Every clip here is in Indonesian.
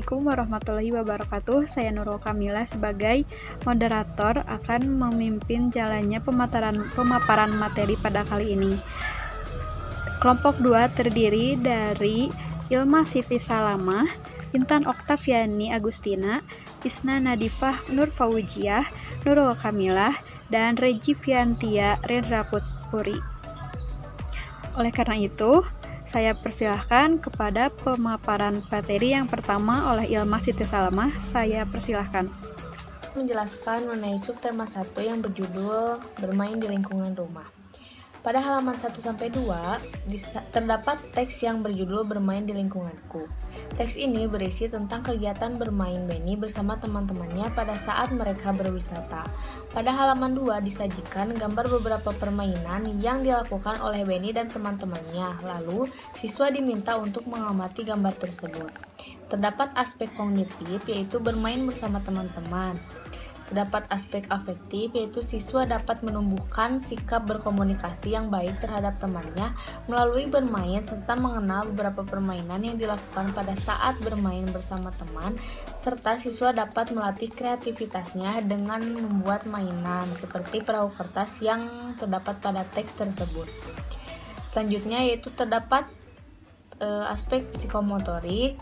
Assalamualaikum warahmatullahi wabarakatuh. Saya Nurul Kamila sebagai moderator akan memimpin jalannya pemaparan materi pada kali ini. Kelompok 2 terdiri dari Ilma Siti Salamah, Intan Oktaviani Agustina, Isna Nadifah Nur Faujiah, Nurul Kamilah, dan Regi Fiantia Rendra Putri. Oleh karena itu, saya persilahkan kepada pemaparan materi yang pertama oleh Ilma Siti Salamah. Saya persilahkan. Menjelaskan mengenai subtema 1 yang berjudul bermain di lingkungan rumah. Pada halaman 1-2 terdapat teks yang berjudul bermain di lingkunganku. Teks ini berisi tentang kegiatan bermain Benny bersama teman-temannya pada saat mereka berwisata. Pada halaman 2 disajikan gambar beberapa permainan yang dilakukan oleh Benny dan teman-temannya. Lalu, siswa diminta untuk mengamati gambar tersebut. Terdapat aspek kognitif, yaitu bermain bersama teman-teman. Terdapat aspek afektif, yaitu siswa dapat menumbuhkan sikap berkomunikasi yang baik terhadap temannya melalui bermain serta mengenal beberapa permainan yang dilakukan pada saat bermain bersama teman, serta siswa dapat melatih kreativitasnya dengan membuat mainan seperti perahu kertas yang terdapat pada teks tersebut. Selanjutnya yaitu terdapat aspek psikomotorik,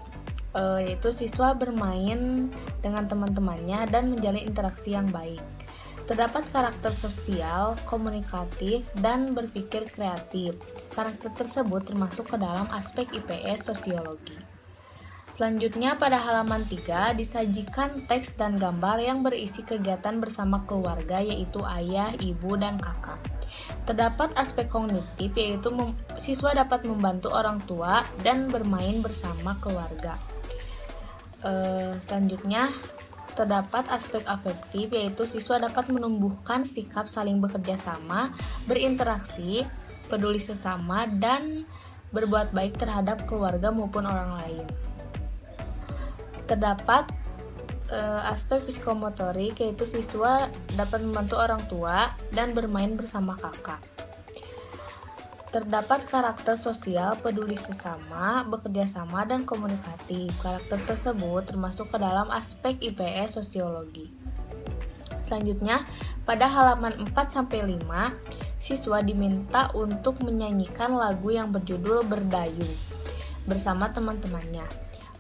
yaitu siswa bermain dengan teman-temannya dan menjalin interaksi yang baik. Terdapat karakter sosial, komunikatif, dan berpikir kreatif. Karakter tersebut termasuk ke dalam aspek IPS sosiologi. Selanjutnya pada halaman 3 disajikan teks dan gambar yang berisi kegiatan bersama keluarga, yaitu ayah, ibu, dan kakak. Terdapat aspek kognitif, yaitu siswa dapat membantu orang tua dan bermain bersama keluarga. Selanjutnya terdapat aspek afektif, yaitu siswa dapat menumbuhkan sikap saling bekerja sama, berinteraksi, peduli sesama, dan berbuat baik terhadap keluarga maupun orang lain. Terdapat aspek psikomotorik, yaitu siswa dapat membantu orang tua dan bermain bersama kakak. Terdapat karakter sosial, peduli sesama, bekerja sama, dan komunikatif. Karakter tersebut termasuk ke dalam aspek IPS sosiologi. Selanjutnya, pada halaman 4-5, siswa diminta untuk menyanyikan lagu yang berjudul Berdayung bersama teman-temannya.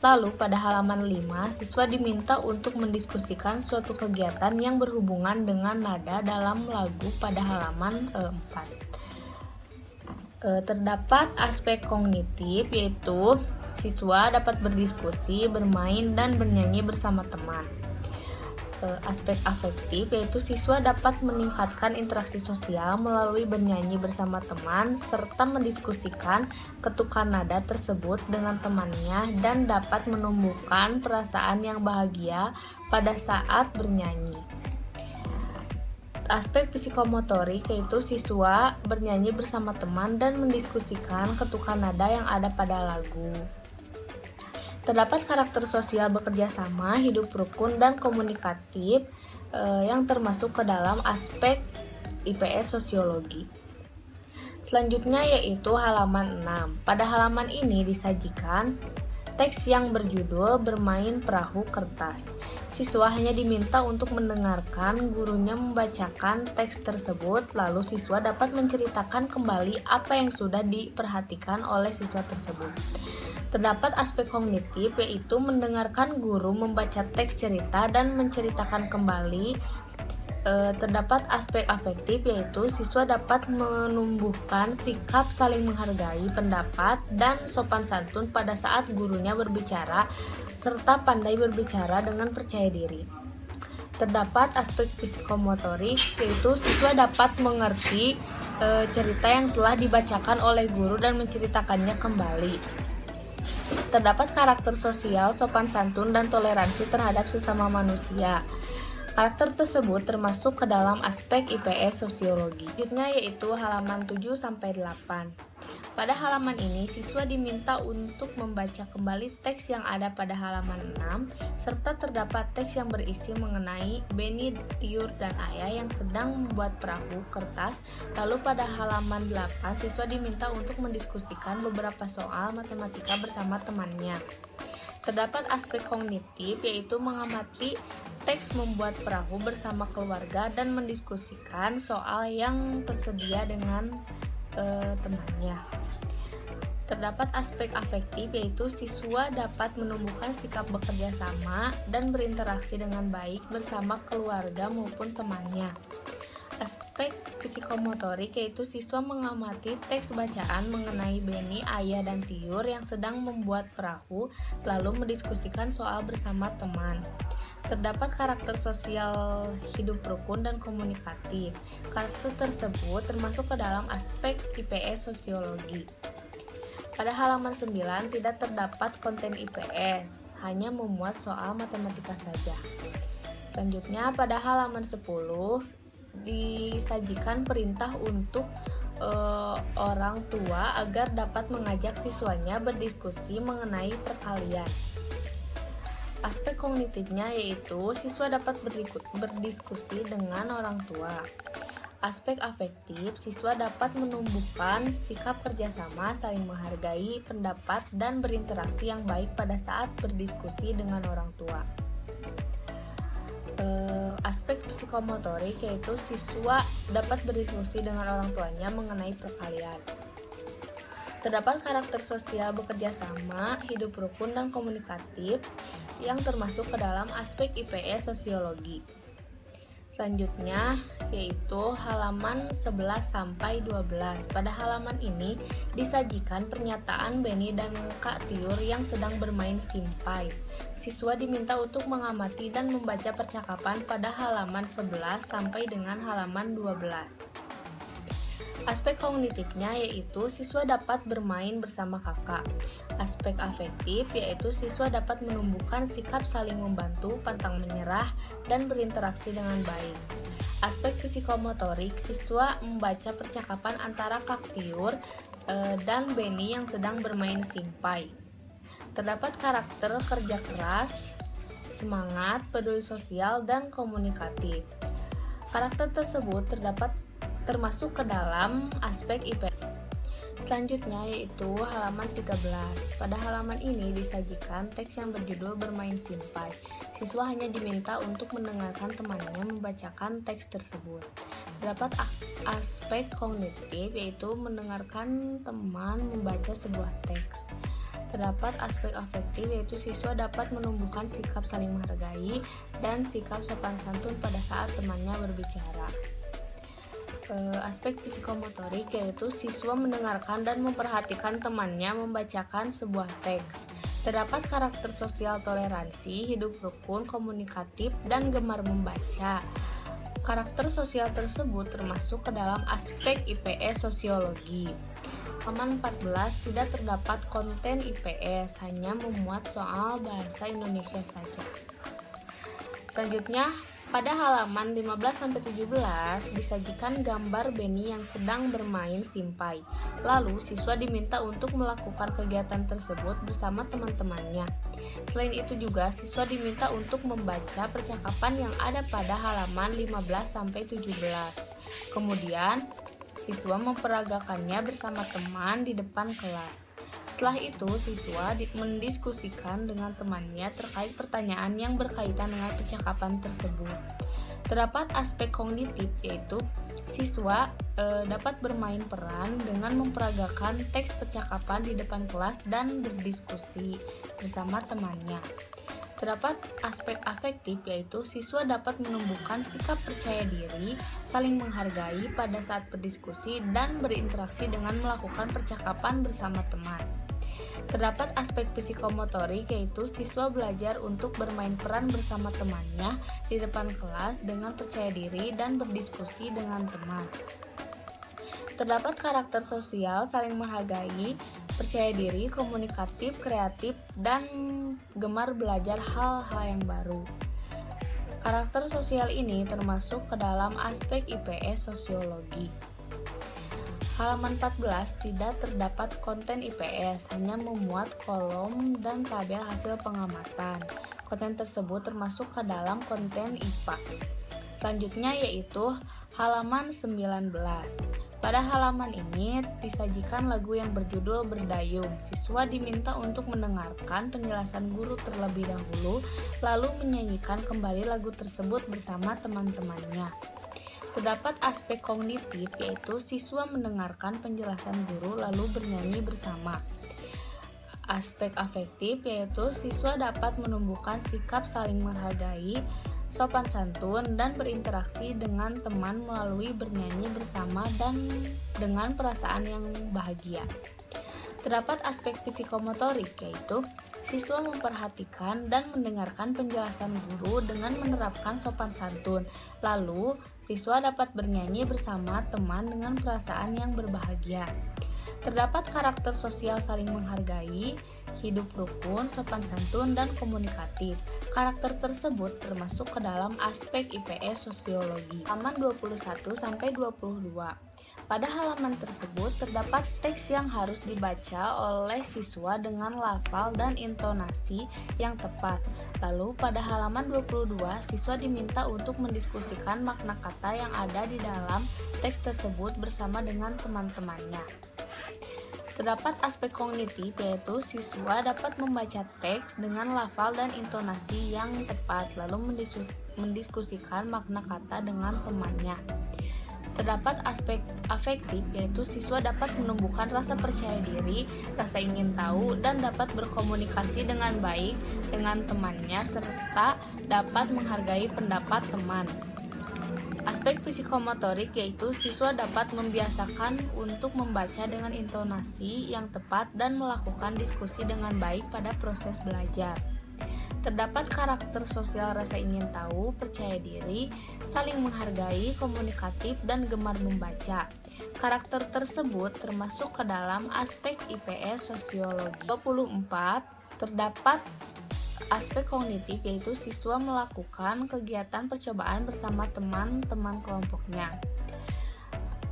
Lalu pada halaman 5, siswa diminta untuk mendiskusikan suatu kegiatan yang berhubungan dengan nada dalam lagu pada halaman 4. Terdapat aspek kognitif, yaitu siswa dapat berdiskusi, bermain, dan bernyanyi bersama teman. Aspek afektif, yaitu siswa dapat meningkatkan interaksi sosial melalui bernyanyi bersama teman, serta mendiskusikan ketukan nada tersebut dengan temannya dan dapat menumbuhkan perasaan yang bahagia pada saat bernyanyi. Aspek psikomotorik, yaitu siswa bernyanyi bersama teman dan mendiskusikan ketukan nada yang ada pada lagu. Terdapat karakter sosial bekerja sama, hidup rukun, dan komunikatif yang termasuk ke dalam aspek IPS sosiologi. Selanjutnya yaitu halaman 6. Pada halaman ini disajikan teks yang berjudul Bermain Perahu Kertas. Siswa hanya diminta untuk mendengarkan gurunya membacakan teks tersebut, lalu siswa dapat menceritakan kembali apa yang sudah diperhatikan oleh siswa tersebut. Terdapat aspek kognitif, yaitu mendengarkan guru membaca teks cerita dan menceritakan kembali. Terdapat aspek afektif, yaitu siswa dapat menumbuhkan sikap saling menghargai pendapat dan sopan santun pada saat gurunya berbicara, serta pandai berbicara dengan percaya diri. Terdapat aspek psikomotorik, yaitu siswa dapat mengerti cerita yang telah dibacakan oleh guru dan menceritakannya kembali. Terdapat karakter sosial, sopan santun, dan toleransi terhadap sesama manusia. Karakter tersebut termasuk ke dalam aspek IPS sosiologi. Selanjutnya yaitu halaman 7-8. Pada halaman ini, siswa diminta untuk membaca kembali teks yang ada pada halaman 6, serta terdapat teks yang berisi mengenai Benny, Tiur, dan Ayah yang sedang membuat perahu kertas. Lalu pada halaman 8, siswa diminta untuk mendiskusikan beberapa soal matematika bersama temannya. Terdapat aspek kognitif, yaitu mengamati teks membuat perahu bersama keluarga dan mendiskusikan soal yang tersedia dengan temannya. Terdapat aspek afektif, yaitu siswa dapat menumbuhkan sikap bekerja sama dan berinteraksi dengan baik bersama keluarga maupun temannya. Aspek psikomotorik, yaitu siswa mengamati teks bacaan mengenai Beni, ayah, dan Tiur yang sedang membuat perahu, lalu mendiskusikan soal bersama teman. Terdapat karakter sosial hidup rukun dan komunikatif. Karakter tersebut termasuk ke dalam aspek IPS sosiologi. Pada halaman 9 tidak terdapat konten IPS, hanya memuat soal matematika saja. Selanjutnya pada halaman 10 disajikan perintah untuk orang tua agar dapat mengajak siswanya berdiskusi mengenai perkalian. Aspek kognitifnya yaitu siswa dapat berdiskusi dengan orang tua. Aspek afektif, siswa dapat menumbuhkan sikap kerjasama, saling menghargai pendapat, dan berinteraksi yang baik pada saat berdiskusi dengan orang tua. Aspek psikomotorik, yaitu siswa dapat berdiskusi dengan orang tuanya mengenai perkalian. Terdapat karakter sosial bekerja sama, hidup rukun, dan komunikatif yang termasuk ke dalam aspek IPS sosiologi. Selanjutnya yaitu halaman 11 sampai 12. Pada halaman ini disajikan pernyataan Beni dan Kak Tiur yang sedang bermain simpai. Siswa diminta untuk mengamati dan membaca percakapan pada halaman 11 sampai dengan halaman 12. Aspek kognitifnya yaitu siswa dapat bermain bersama kakak. Aspek afektif yaitu siswa dapat menumbuhkan sikap saling membantu, pantang menyerah, dan berinteraksi dengan baik. Aspek psikomotorik, siswa membaca percakapan antara Kak Tiur dan Beni yang sedang bermain simpai. Terdapat karakter kerja keras, semangat, peduli sosial, dan komunikatif. Karakter tersebut termasuk ke dalam aspek IP. Selanjutnya yaitu halaman 13. Pada halaman ini disajikan teks yang berjudul Bermain Simpai. Siswa hanya diminta untuk mendengarkan temannya membacakan teks tersebut. Terdapat aspek kognitif yaitu mendengarkan teman membaca sebuah teks. Terdapat aspek afektif yaitu siswa dapat menumbuhkan sikap saling menghargai dan sikap sopan santun pada saat temannya berbicara. Aspek psikomotorik yaitu siswa mendengarkan dan memperhatikan temannya membacakan sebuah teks. Terdapat karakter sosial toleransi, hidup rukun, komunikatif, dan gemar membaca. Karakter sosial tersebut termasuk ke dalam aspek IPS sosiologi. Halaman 14 tidak terdapat konten IPS, hanya memuat soal bahasa Indonesia saja. Selanjutnya, pada halaman 15-17 disajikan gambar Beni yang sedang bermain simpai. Lalu, siswa diminta untuk melakukan kegiatan tersebut bersama teman-temannya. Selain itu juga, siswa diminta untuk membaca percakapan yang ada pada halaman 15-17. Kemudian, siswa memperagakannya bersama teman di depan kelas. Setelah itu, siswa mendiskusikan dengan temannya terkait pertanyaan yang berkaitan dengan percakapan tersebut. Terdapat aspek kognitif yaitu siswa dapat bermain peran dengan memperagakan teks percakapan di depan kelas dan berdiskusi bersama temannya. Terdapat aspek afektif yaitu siswa dapat menumbuhkan sikap percaya diri, saling menghargai pada saat berdiskusi, dan berinteraksi dengan melakukan percakapan bersama teman. Terdapat aspek psikomotorik yaitu siswa belajar untuk bermain peran bersama temannya di depan kelas dengan percaya diri dan berdiskusi dengan teman. Terdapat karakter sosial, saling menghargai, percaya diri, komunikatif, kreatif, dan gemar belajar hal-hal yang baru. Karakter sosial ini termasuk ke dalam aspek IPS sosiologi. Halaman 14 tidak terdapat konten IPS, hanya memuat kolom dan tabel hasil pengamatan. Konten tersebut termasuk ke dalam konten IPA. Selanjutnya yaitu halaman 19. Pada halaman ini disajikan lagu yang berjudul Berdayung. Siswa diminta untuk mendengarkan penjelasan guru terlebih dahulu, lalu menyanyikan kembali lagu tersebut bersama teman-temannya. Terdapat aspek kognitif, yaitu siswa mendengarkan penjelasan guru lalu bernyanyi bersama. Aspek afektif, yaitu siswa dapat menumbuhkan sikap saling menghargai, sopan santun, dan berinteraksi dengan teman melalui bernyanyi bersama dan dengan perasaan yang bahagia. Terdapat aspek psikomotorik, yaitu siswa memperhatikan dan mendengarkan penjelasan guru dengan menerapkan sopan santun. Lalu, siswa dapat bernyanyi bersama teman dengan perasaan yang berbahagia. Terdapat karakter sosial saling menghargai, hidup rukun, sopan santun, dan komunikatif. Karakter tersebut termasuk ke dalam aspek IPS sosiologi. Halaman 21-22. Pada halaman tersebut terdapat teks yang harus dibaca oleh siswa dengan lafal dan intonasi yang tepat. Lalu pada halaman 22, siswa diminta untuk mendiskusikan makna kata yang ada di dalam teks tersebut bersama dengan teman-temannya. Terdapat aspek kognitif, yaitu siswa dapat membaca teks dengan lafal dan intonasi yang tepat, lalu mendiskusikan makna kata dengan temannya. Terdapat aspek afektif, yaitu siswa dapat menumbuhkan rasa percaya diri, rasa ingin tahu, dan dapat berkomunikasi dengan baik dengan temannya, serta dapat menghargai pendapat teman. Aspek psikomotorik, yaitu siswa dapat membiasakan untuk membaca dengan intonasi yang tepat dan melakukan diskusi dengan baik pada proses belajar. Terdapat karakter sosial, rasa ingin tahu, percaya diri, saling menghargai, komunikatif, dan gemar membaca. Karakter tersebut termasuk ke dalam aspek IPS sosiologi. 24. Terdapat aspek kognitif, yaitu siswa melakukan kegiatan percobaan bersama teman-teman kelompoknya.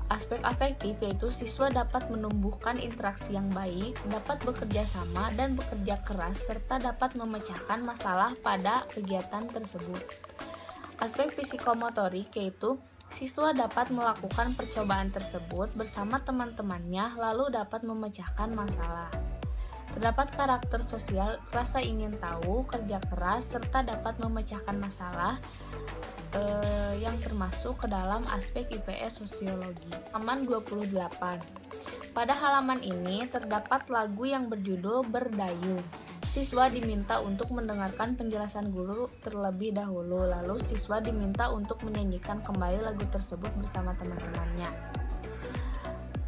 Aspek afektif, yaitu siswa dapat menumbuhkan interaksi yang baik, dapat bekerja sama dan bekerja keras, serta dapat memecahkan masalah pada kegiatan tersebut. Aspek psikomotorik, yaitu siswa dapat melakukan percobaan tersebut bersama teman-temannya, lalu dapat memecahkan masalah. Terdapat karakter sosial, rasa ingin tahu, kerja keras, serta dapat memecahkan masalah yang termasuk ke dalam aspek IPS sosiologi. Halaman 28. Pada halaman ini terdapat lagu yang berjudul Berdayung. Siswa diminta untuk mendengarkan penjelasan guru terlebih dahulu, lalu siswa diminta untuk menyanyikan kembali lagu tersebut bersama teman-temannya.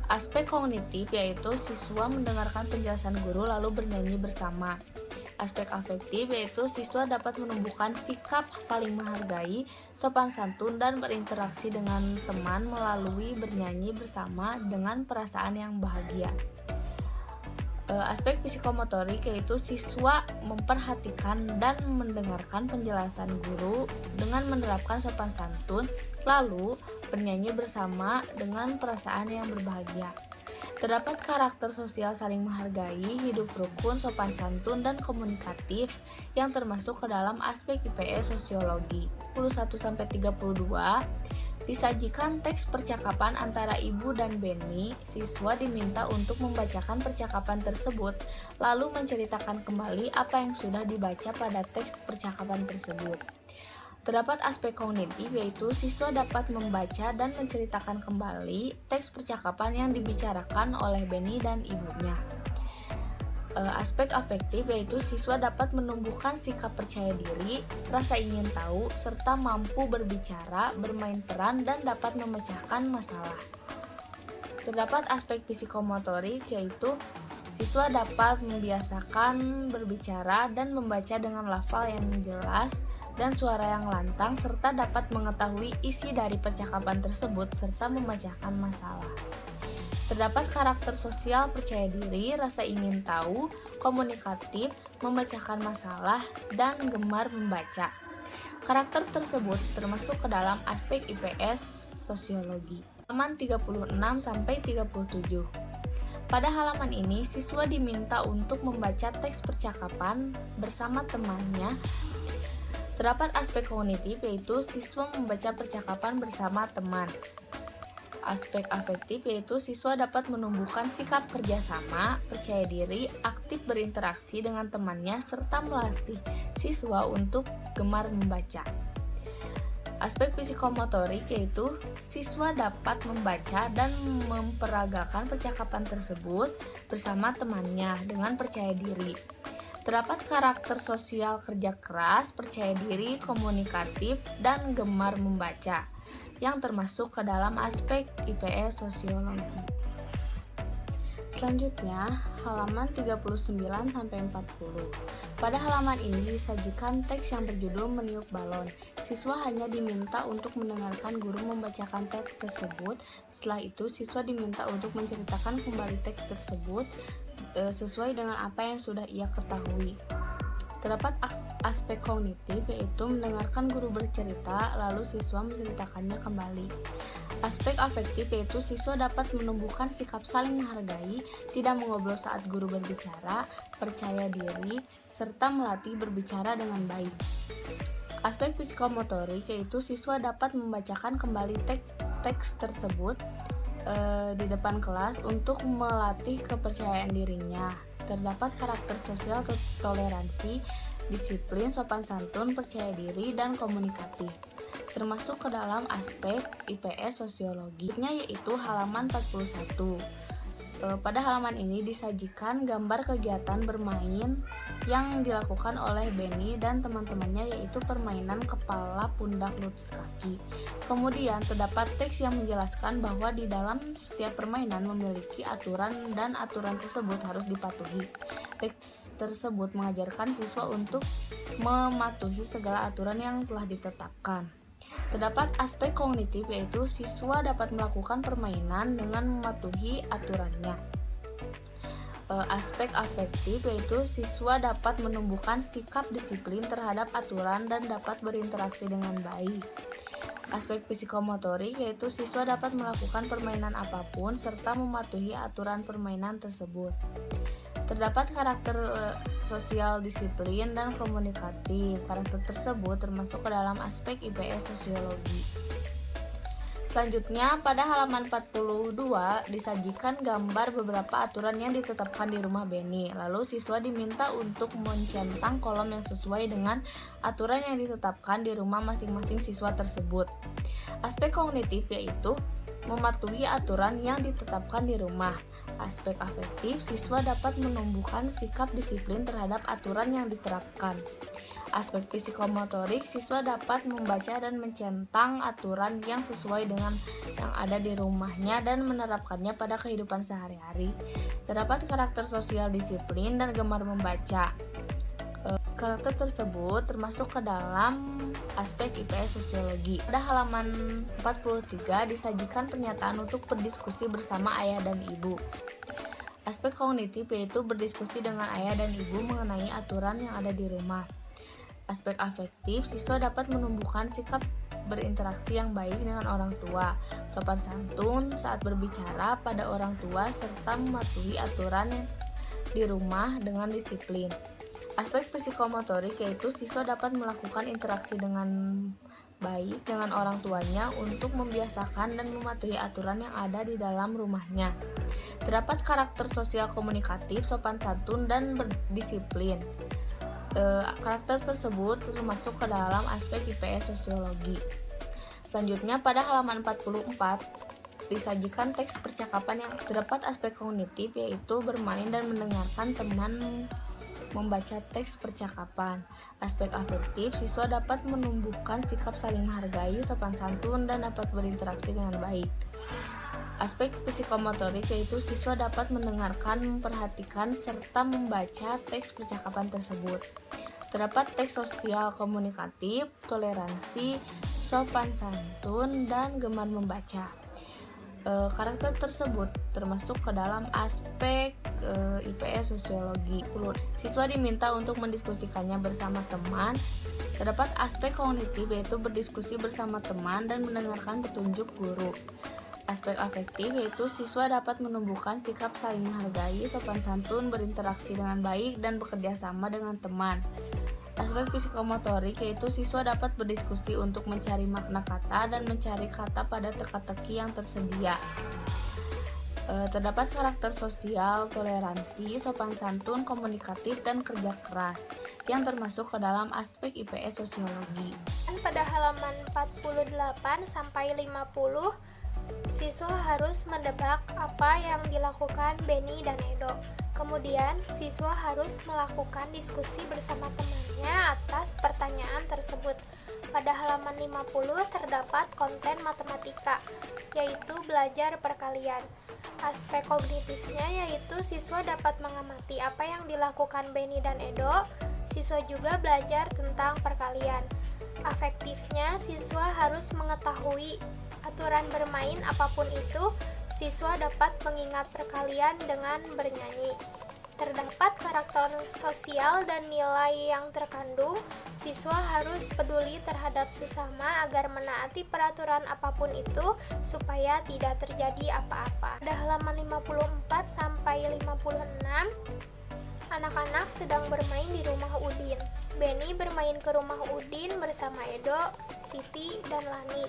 Aspek kognitif, yaitu siswa mendengarkan penjelasan guru lalu bernyanyi bersama. Aspek afektif, yaitu siswa dapat menumbuhkan sikap saling menghargai, sopan santun, dan berinteraksi dengan teman melalui bernyanyi bersama dengan perasaan yang bahagia. Aspek psikomotorik, yaitu siswa memperhatikan dan mendengarkan penjelasan guru dengan menerapkan sopan santun, lalu bernyanyi bersama dengan perasaan yang berbahagia. Terdapat karakter sosial saling menghargai, hidup rukun, sopan santun, dan komunikatif yang termasuk ke dalam aspek IPS sosiologi. 21-32. Disajikan teks percakapan antara Ibu dan Benny. Siswa diminta untuk membacakan percakapan tersebut, lalu menceritakan kembali apa yang sudah dibaca pada teks percakapan tersebut. Terdapat aspek kognitif, yaitu siswa dapat membaca dan menceritakan kembali teks percakapan yang dibicarakan oleh Benny dan ibunya. Aspek afektif, yaitu siswa dapat menumbuhkan sikap percaya diri, rasa ingin tahu, serta mampu berbicara, bermain peran, dan dapat memecahkan masalah. Terdapat aspek psikomotorik, yaitu siswa dapat membiasakan berbicara dan membaca dengan lafal yang jelas dan suara yang lantang, serta dapat mengetahui isi dari percakapan tersebut, serta memecahkan masalah. Terdapat karakter sosial, percaya diri, rasa ingin tahu, komunikatif, memecahkan masalah, dan gemar membaca. Karakter tersebut termasuk ke dalam aspek IPS sosiologi. Halaman 36-37. Pada halaman ini, siswa diminta untuk membaca teks percakapan bersama temannya. Terdapat aspek kognitif, yaitu siswa membaca percakapan bersama teman. Aspek afektif yaitu siswa dapat menumbuhkan sikap kerjasama, percaya diri, aktif berinteraksi dengan temannya, serta melatih siswa untuk gemar membaca. Aspek psikomotorik yaitu siswa dapat membaca dan memperagakan percakapan tersebut bersama temannya dengan percaya diri. Terdapat karakter sosial kerja keras, percaya diri, komunikatif, dan gemar membaca yang termasuk ke dalam aspek IPS sosiologi. Selanjutnya, halaman 39-40. Pada halaman ini disajikan teks yang berjudul Meniup Balon. Siswa hanya diminta untuk mendengarkan guru membacakan teks tersebut. Setelah itu, siswa diminta untuk menceritakan kembali teks tersebut sesuai dengan apa yang sudah ia ketahui. Terdapat aspek kognitif yaitu mendengarkan guru bercerita lalu siswa menceritakannya kembali. Aspek afektif yaitu siswa dapat menumbuhkan sikap saling menghargai, tidak mengobrol saat guru berbicara, percaya diri, serta melatih berbicara dengan baik. Aspek psikomotorik yaitu siswa dapat membacakan kembali teks tersebut di depan kelas untuk melatih kepercayaan dirinya. Terdapat karakter sosial toleransi, disiplin, sopan santun, percaya diri, dan komunikatif. Termasuk ke dalam aspek IPS sosiologi, yaitu halaman 41. Pada halaman ini disajikan gambar kegiatan bermain yang dilakukan oleh Benny dan teman-temannya, yaitu permainan kepala, pundak, lutut, kaki. Kemudian terdapat teks yang menjelaskan bahwa di dalam setiap permainan memiliki aturan dan aturan tersebut harus dipatuhi. Teks tersebut mengajarkan siswa untuk mematuhi segala aturan yang telah ditetapkan. Terdapat aspek kognitif yaitu siswa dapat melakukan permainan dengan mematuhi aturannya. Aspek afektif yaitu siswa dapat menumbuhkan sikap disiplin terhadap aturan dan dapat berinteraksi dengan baik. Aspek psikomotorik yaitu siswa dapat melakukan permainan apapun serta mematuhi aturan permainan tersebut. Terdapat karakter sosial disiplin dan komunikatif. Karakter tersebut termasuk ke dalam aspek IPS sosiologi. Selanjutnya, pada halaman 42 disajikan gambar beberapa aturan yang ditetapkan di rumah Benny. Lalu siswa diminta untuk mencentang kolom yang sesuai dengan aturan yang ditetapkan di rumah masing-masing siswa tersebut. Aspek kognitif yaitu mematuhi aturan yang ditetapkan di rumah. Aspek afektif, siswa dapat menumbuhkan sikap disiplin terhadap aturan yang diterapkan. Aspek psikomotorik, siswa dapat membaca dan mencentang aturan yang sesuai dengan yang ada di rumahnya dan menerapkannya pada kehidupan sehari-hari. Terdapat karakter sosial disiplin dan gemar membaca. Karakter tersebut termasuk ke dalam aspek IPS sosiologi. Pada halaman 43 disajikan pernyataan untuk berdiskusi bersama ayah dan ibu. Aspek kognitif yaitu berdiskusi dengan ayah dan ibu mengenai aturan yang ada di rumah. Aspek afektif, siswa dapat menumbuhkan sikap berinteraksi yang baik dengan orang tua, sopan santun saat berbicara pada orang tua, serta mematuhi aturan di rumah dengan disiplin. Aspek psikomotorik yaitu siswa dapat melakukan interaksi dengan baik dengan orang tuanya untuk membiasakan dan mematuhi aturan yang ada di dalam rumahnya. Terdapat karakter sosial komunikatif, sopan santun, dan berdisiplin. Karakter tersebut termasuk ke dalam aspek IPS sosiologi. Selanjutnya pada halaman 44 disajikan teks percakapan yang terdapat aspek kognitif yaitu bermain dan mendengarkan teman membaca teks percakapan. Aspek afektif, siswa dapat menumbuhkan sikap saling menghargai, sopan santun, dan dapat berinteraksi dengan baik. Aspek psikomotorik yaitu siswa dapat mendengarkan, memperhatikan, serta membaca teks percakapan tersebut. Terdapat teks sosial komunikatif, toleransi, sopan santun, dan gemar membaca. Karakter tersebut termasuk ke dalam aspek IPS sosiologi. Siswa diminta untuk mendiskusikannya bersama teman. Terdapat aspek kognitif yaitu berdiskusi bersama teman dan mendengarkan petunjuk guru. Aspek afektif yaitu siswa dapat menumbuhkan sikap saling menghargai, sopan santun, berinteraksi dengan baik, dan bekerja sama dengan teman. Aspek psikomotorik yaitu siswa dapat berdiskusi untuk mencari makna kata dan mencari kata pada teka-teki yang tersedia. Terdapat karakter sosial, toleransi, sopan santun, komunikatif, dan kerja keras yang termasuk ke dalam aspek IPS sosiologi. Pada halaman 48 sampai 50, siswa harus mendebak apa yang dilakukan Benny dan Edo. Kemudian, siswa harus melakukan diskusi bersama temannya atas pertanyaan tersebut. Pada halaman 50 terdapat konten matematika, yaitu belajar perkalian. Aspek kognitifnya yaitu siswa dapat mengamati apa yang dilakukan Benny dan Edo. Siswa juga belajar tentang perkalian. Afektifnya, siswa harus mengetahui aturan bermain apapun itu. Siswa dapat mengingat perkalian dengan bernyanyi. Terdapat karakter sosial dan nilai yang terkandung. Siswa harus peduli terhadap sesama agar menaati peraturan apapun itu supaya tidak terjadi apa-apa. Pada halaman 54 sampai 56, anak-anak sedang bermain di rumah Udin. Benny bermain ke rumah Udin bersama Edo, Siti, dan Lani.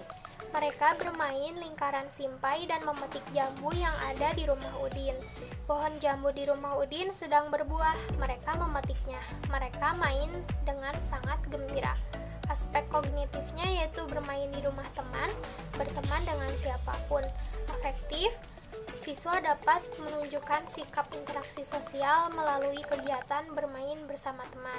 Mereka bermain lingkaran simpai dan memetik jambu yang ada di rumah Udin. Pohon jambu di rumah Udin sedang berbuah. Mereka memetiknya. Mereka main dengan sangat gembira. Aspek kognitifnya yaitu bermain di rumah teman, berteman dengan siapapun. Afektif, siswa dapat menunjukkan sikap interaksi sosial melalui kegiatan bermain bersama teman.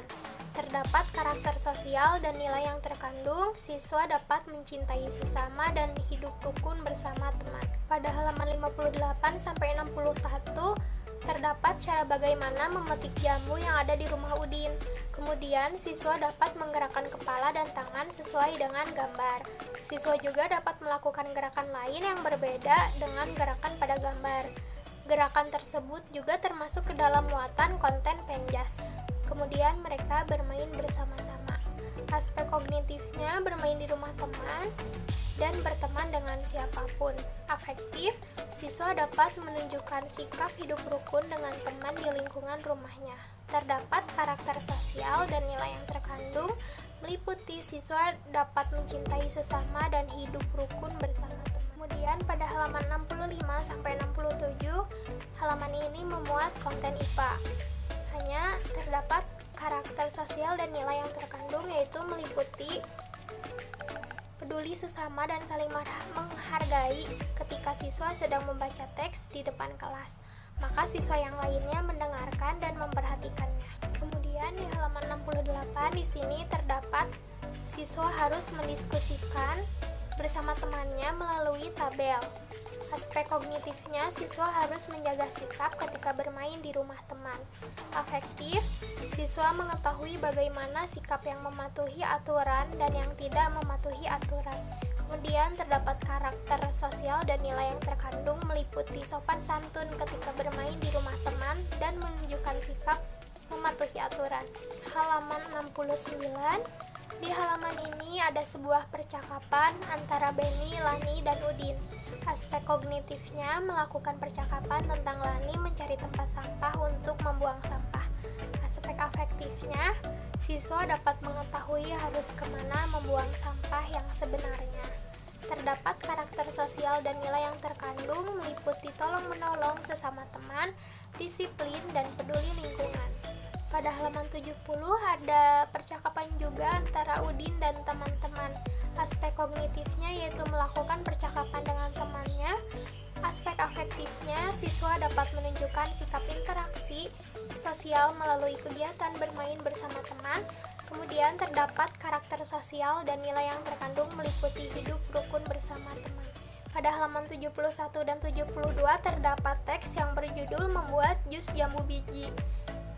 Terdapat karakter sosial dan nilai yang terkandung. Siswa dapat mencintai sesama dan hidup rukun bersama teman. Pada halaman 58 sampai 61 terdapat cara bagaimana memetik jambu yang ada di rumah Udin. Kemudian siswa dapat menggerakkan kepala dan tangan sesuai dengan gambar. Siswa juga dapat melakukan gerakan lain yang berbeda dengan gerakan pada gambar. Gerakan tersebut juga termasuk ke dalam muatan konten Penjas. Kemudian mereka bermain bersama-sama. Aspek kognitifnya bermain di rumah teman dan berteman dengan siapapun. Afektif, siswa dapat menunjukkan sikap hidup rukun dengan teman di lingkungan rumahnya. Terdapat karakter sosial dan nilai yang terkandung, meliputi siswa dapat mencintai sesama dan hidup rukun bersama teman. Kemudian pada halaman 65 sampai 67, halaman ini memuat konten IPA. Hanya terdapat karakter sosial dan nilai yang terkandung, yaitu meliputi peduli sesama dan saling menghargai ketika siswa sedang membaca teks di depan kelas. Maka siswa yang lainnya mendengarkan dan memperhatikannya. Kemudian di halaman 68 di sini terdapat siswa harus mendiskusikan bersama temannya melalui tabel. Aspek kognitifnya, siswa harus menjaga sikap ketika bermain di rumah teman. Afektif, siswa mengetahui bagaimana sikap yang mematuhi aturan dan yang tidak mematuhi aturan. Kemudian terdapat karakter sosial dan nilai yang terkandung, meliputi sopan santun ketika bermain di rumah teman dan menunjukkan sikap mematuhi aturan. Halaman 69. Di halaman ini ada sebuah percakapan antara Benny, Lani, dan Udin. Aspek kognitifnya melakukan percakapan tentang Lani mencari tempat sampah untuk membuang sampah. Aspek afektifnya, siswa dapat mengetahui harus kemana membuang sampah yang sebenarnya. Terdapat karakter sosial dan nilai yang terkandung, meliputi tolong-menolong sesama teman, disiplin, dan peduli lingkungan. Pada halaman 70 ada percakapan juga antara Udin dan teman-teman. Aspek kognitifnya yaitu melakukan percakapan dengan temannya. Aspek afektifnya, siswa dapat menunjukkan sikap interaksi sosial melalui kegiatan bermain bersama teman. Kemudian terdapat karakter sosial dan nilai yang terkandung, meliputi hidup rukun bersama teman. Pada halaman 71 dan 72 terdapat teks yang berjudul Membuat Jus Jambu Biji.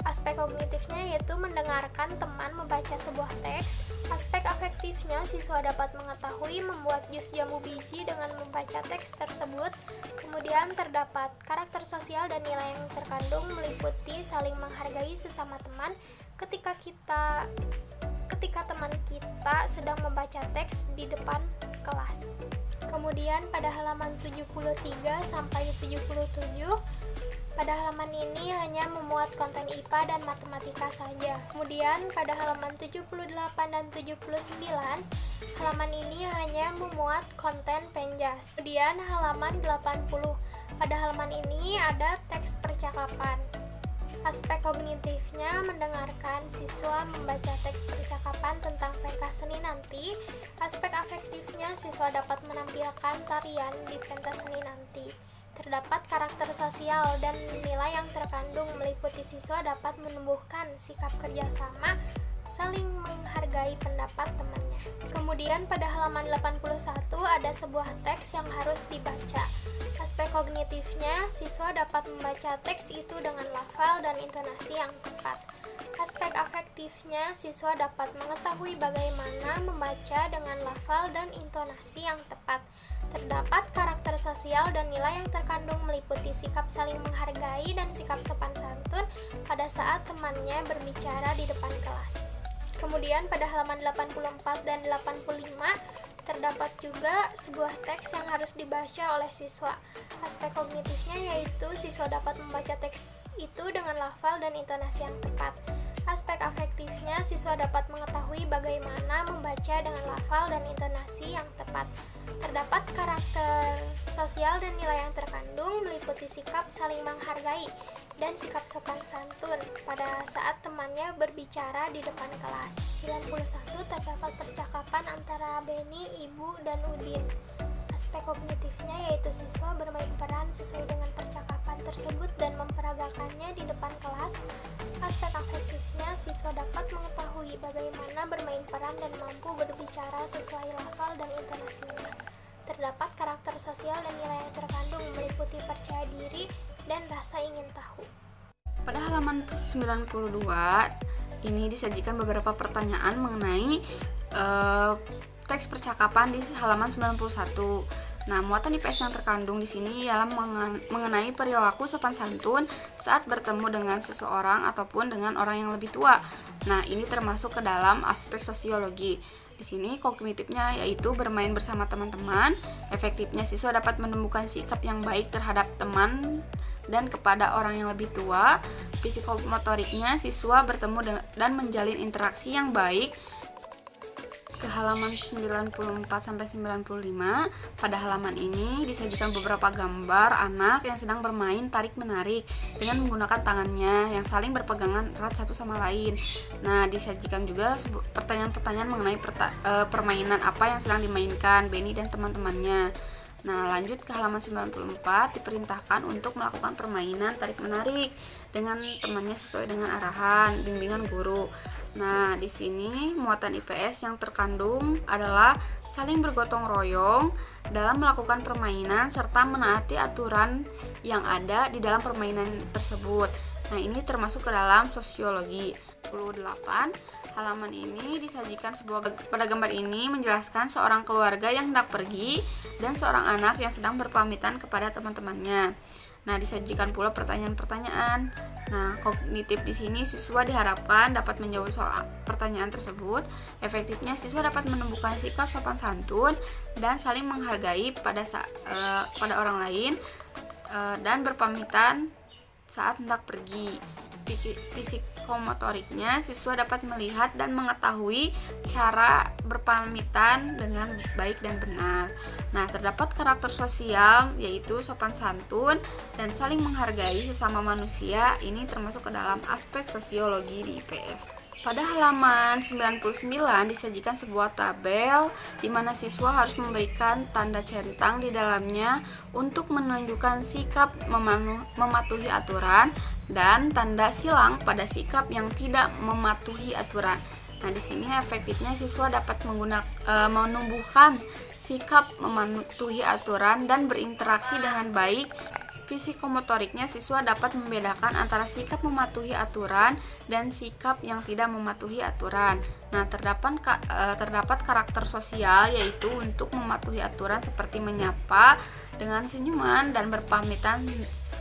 Aspek kognitifnya yaitu mendengarkan teman membaca sebuah teks. Aspek afektifnya, siswa dapat mengetahui membuat jus jambu biji dengan membaca teks tersebut. Kemudian terdapat karakter sosial dan nilai yang terkandung, meliputi saling menghargai sesama teman ketika teman kita sedang membaca teks di depan kelas. Kemudian pada halaman 73 sampai 77, pada halaman ini hanya memuat konten IPA dan matematika saja. Kemudian pada halaman 78 dan 79, halaman ini hanya memuat konten penjas. Kemudian halaman 80, pada halaman ini ada teks percakapan. Aspek kognitifnya mendengarkan siswa membaca teks percakapan tentang pentas seni nanti. Aspek afektifnya siswa dapat menampilkan tarian di pentas seni nanti. Terdapat karakter sosial dan nilai yang terkandung meliputi siswa dapat menumbuhkan sikap kerjasama, saling menghargai pendapat temannya. Kemudian pada halaman 81 ada sebuah teks yang harus dibaca. Aspek kognitifnya, siswa dapat membaca teks itu dengan lafal dan intonasi yang tepat. Aspek afektifnya, siswa dapat mengetahui bagaimana membaca dengan lafal dan intonasi yang tepat. Terdapat karakter sosial dan nilai yang terkandung meliputi sikap saling menghargai dan sikap sopan santun pada saat temannya berbicara di depan kelas. Kemudian pada halaman 84 dan 85 terdapat juga sebuah teks yang harus dibaca oleh siswa. Aspek kognitifnya yaitu siswa dapat membaca teks itu dengan lafal dan intonasi yang tepat. Aspek afektifnya, siswa dapat mengetahui bagaimana membaca dengan lafal dan intonasi yang tepat. Terdapat karakter sosial dan nilai yang terkandung meliputi sikap saling menghargai dan sikap sopan santun pada saat temannya berbicara di depan kelas. 91 terdapat percakapan antara Beni, Ibu, dan Udin. Aspek kognitifnya yaitu siswa bermain peran sesuai dengan percakapan tersebut dan memperagakannya di depan kelas. Aspek afektifnya, siswa dapat mengetahui bagaimana bermain peran dan mampu berbicara sesuai lafal dan intonasinya. Terdapat karakter sosial dan nilai yang terkandung meliputi percaya diri dan rasa ingin tahu. Pada halaman 92 ini disajikan beberapa pertanyaan mengenai teks percakapan di halaman 91. Nah, muatan IPS yang terkandung di sini ialah mengenai perilaku sopan santun saat bertemu dengan seseorang ataupun dengan orang yang lebih tua. Nah, ini termasuk ke dalam aspek sosiologi. Di sini kognitifnya yaitu bermain bersama teman-teman. Efektifnya siswa dapat menumbuhkan sikap yang baik terhadap teman dan kepada orang yang lebih tua. Psikomotoriknya siswa bertemu dan menjalin interaksi yang baik. Ke halaman 94 sampai 95. Pada halaman ini disajikan beberapa gambar anak yang sedang bermain tarik-menarik dengan menggunakan tangannya yang saling berpegangan erat satu sama lain. Nah, disajikan juga pertanyaan-pertanyaan mengenai permainan apa yang sedang dimainkan Beni dan teman-temannya. Nah, lanjut ke halaman 94, diperintahkan untuk melakukan permainan tarik-menarik dengan temannya sesuai dengan arahan bimbingan guru. Nah, di sini muatan IPS yang terkandung adalah saling bergotong royong dalam melakukan permainan serta menaati aturan yang ada di dalam permainan tersebut. Nah, ini termasuk ke dalam sosiologi. 28 halaman ini disajikan pada gambar ini menjelaskan seorang keluarga yang hendak pergi dan seorang anak yang sedang berpamitan kepada teman-temannya. Nah, disajikan pula pertanyaan-pertanyaan. Nah, kognitif di sini siswa diharapkan dapat menjawab soal pertanyaan tersebut. Efektifnya siswa dapat menumbuhkan sikap sopan santun dan saling menghargai pada orang lain dan berpamitan saat hendak pergi. Psikomotoriknya siswa dapat melihat dan mengetahui cara berpamitan dengan baik dan benar. Nah, terdapat karakter sosial yaitu sopan santun dan saling menghargai sesama manusia. Ini termasuk ke dalam aspek sosiologi di IPS. Pada halaman 99 disajikan sebuah tabel di mana siswa harus memberikan tanda centang di dalamnya untuk menunjukkan sikap mematuhi aturan dan tanda silang pada sikap yang tidak mematuhi aturan. Nah, di sini efektifnya siswa dapat menumbuhkan sikap mematuhi aturan dan berinteraksi dengan baik. Psikomotoriknya siswa dapat membedakan antara sikap mematuhi aturan dan sikap yang tidak mematuhi aturan. Nah, terdapat karakter sosial yaitu untuk mematuhi aturan seperti menyapa dengan senyuman dan berpamitan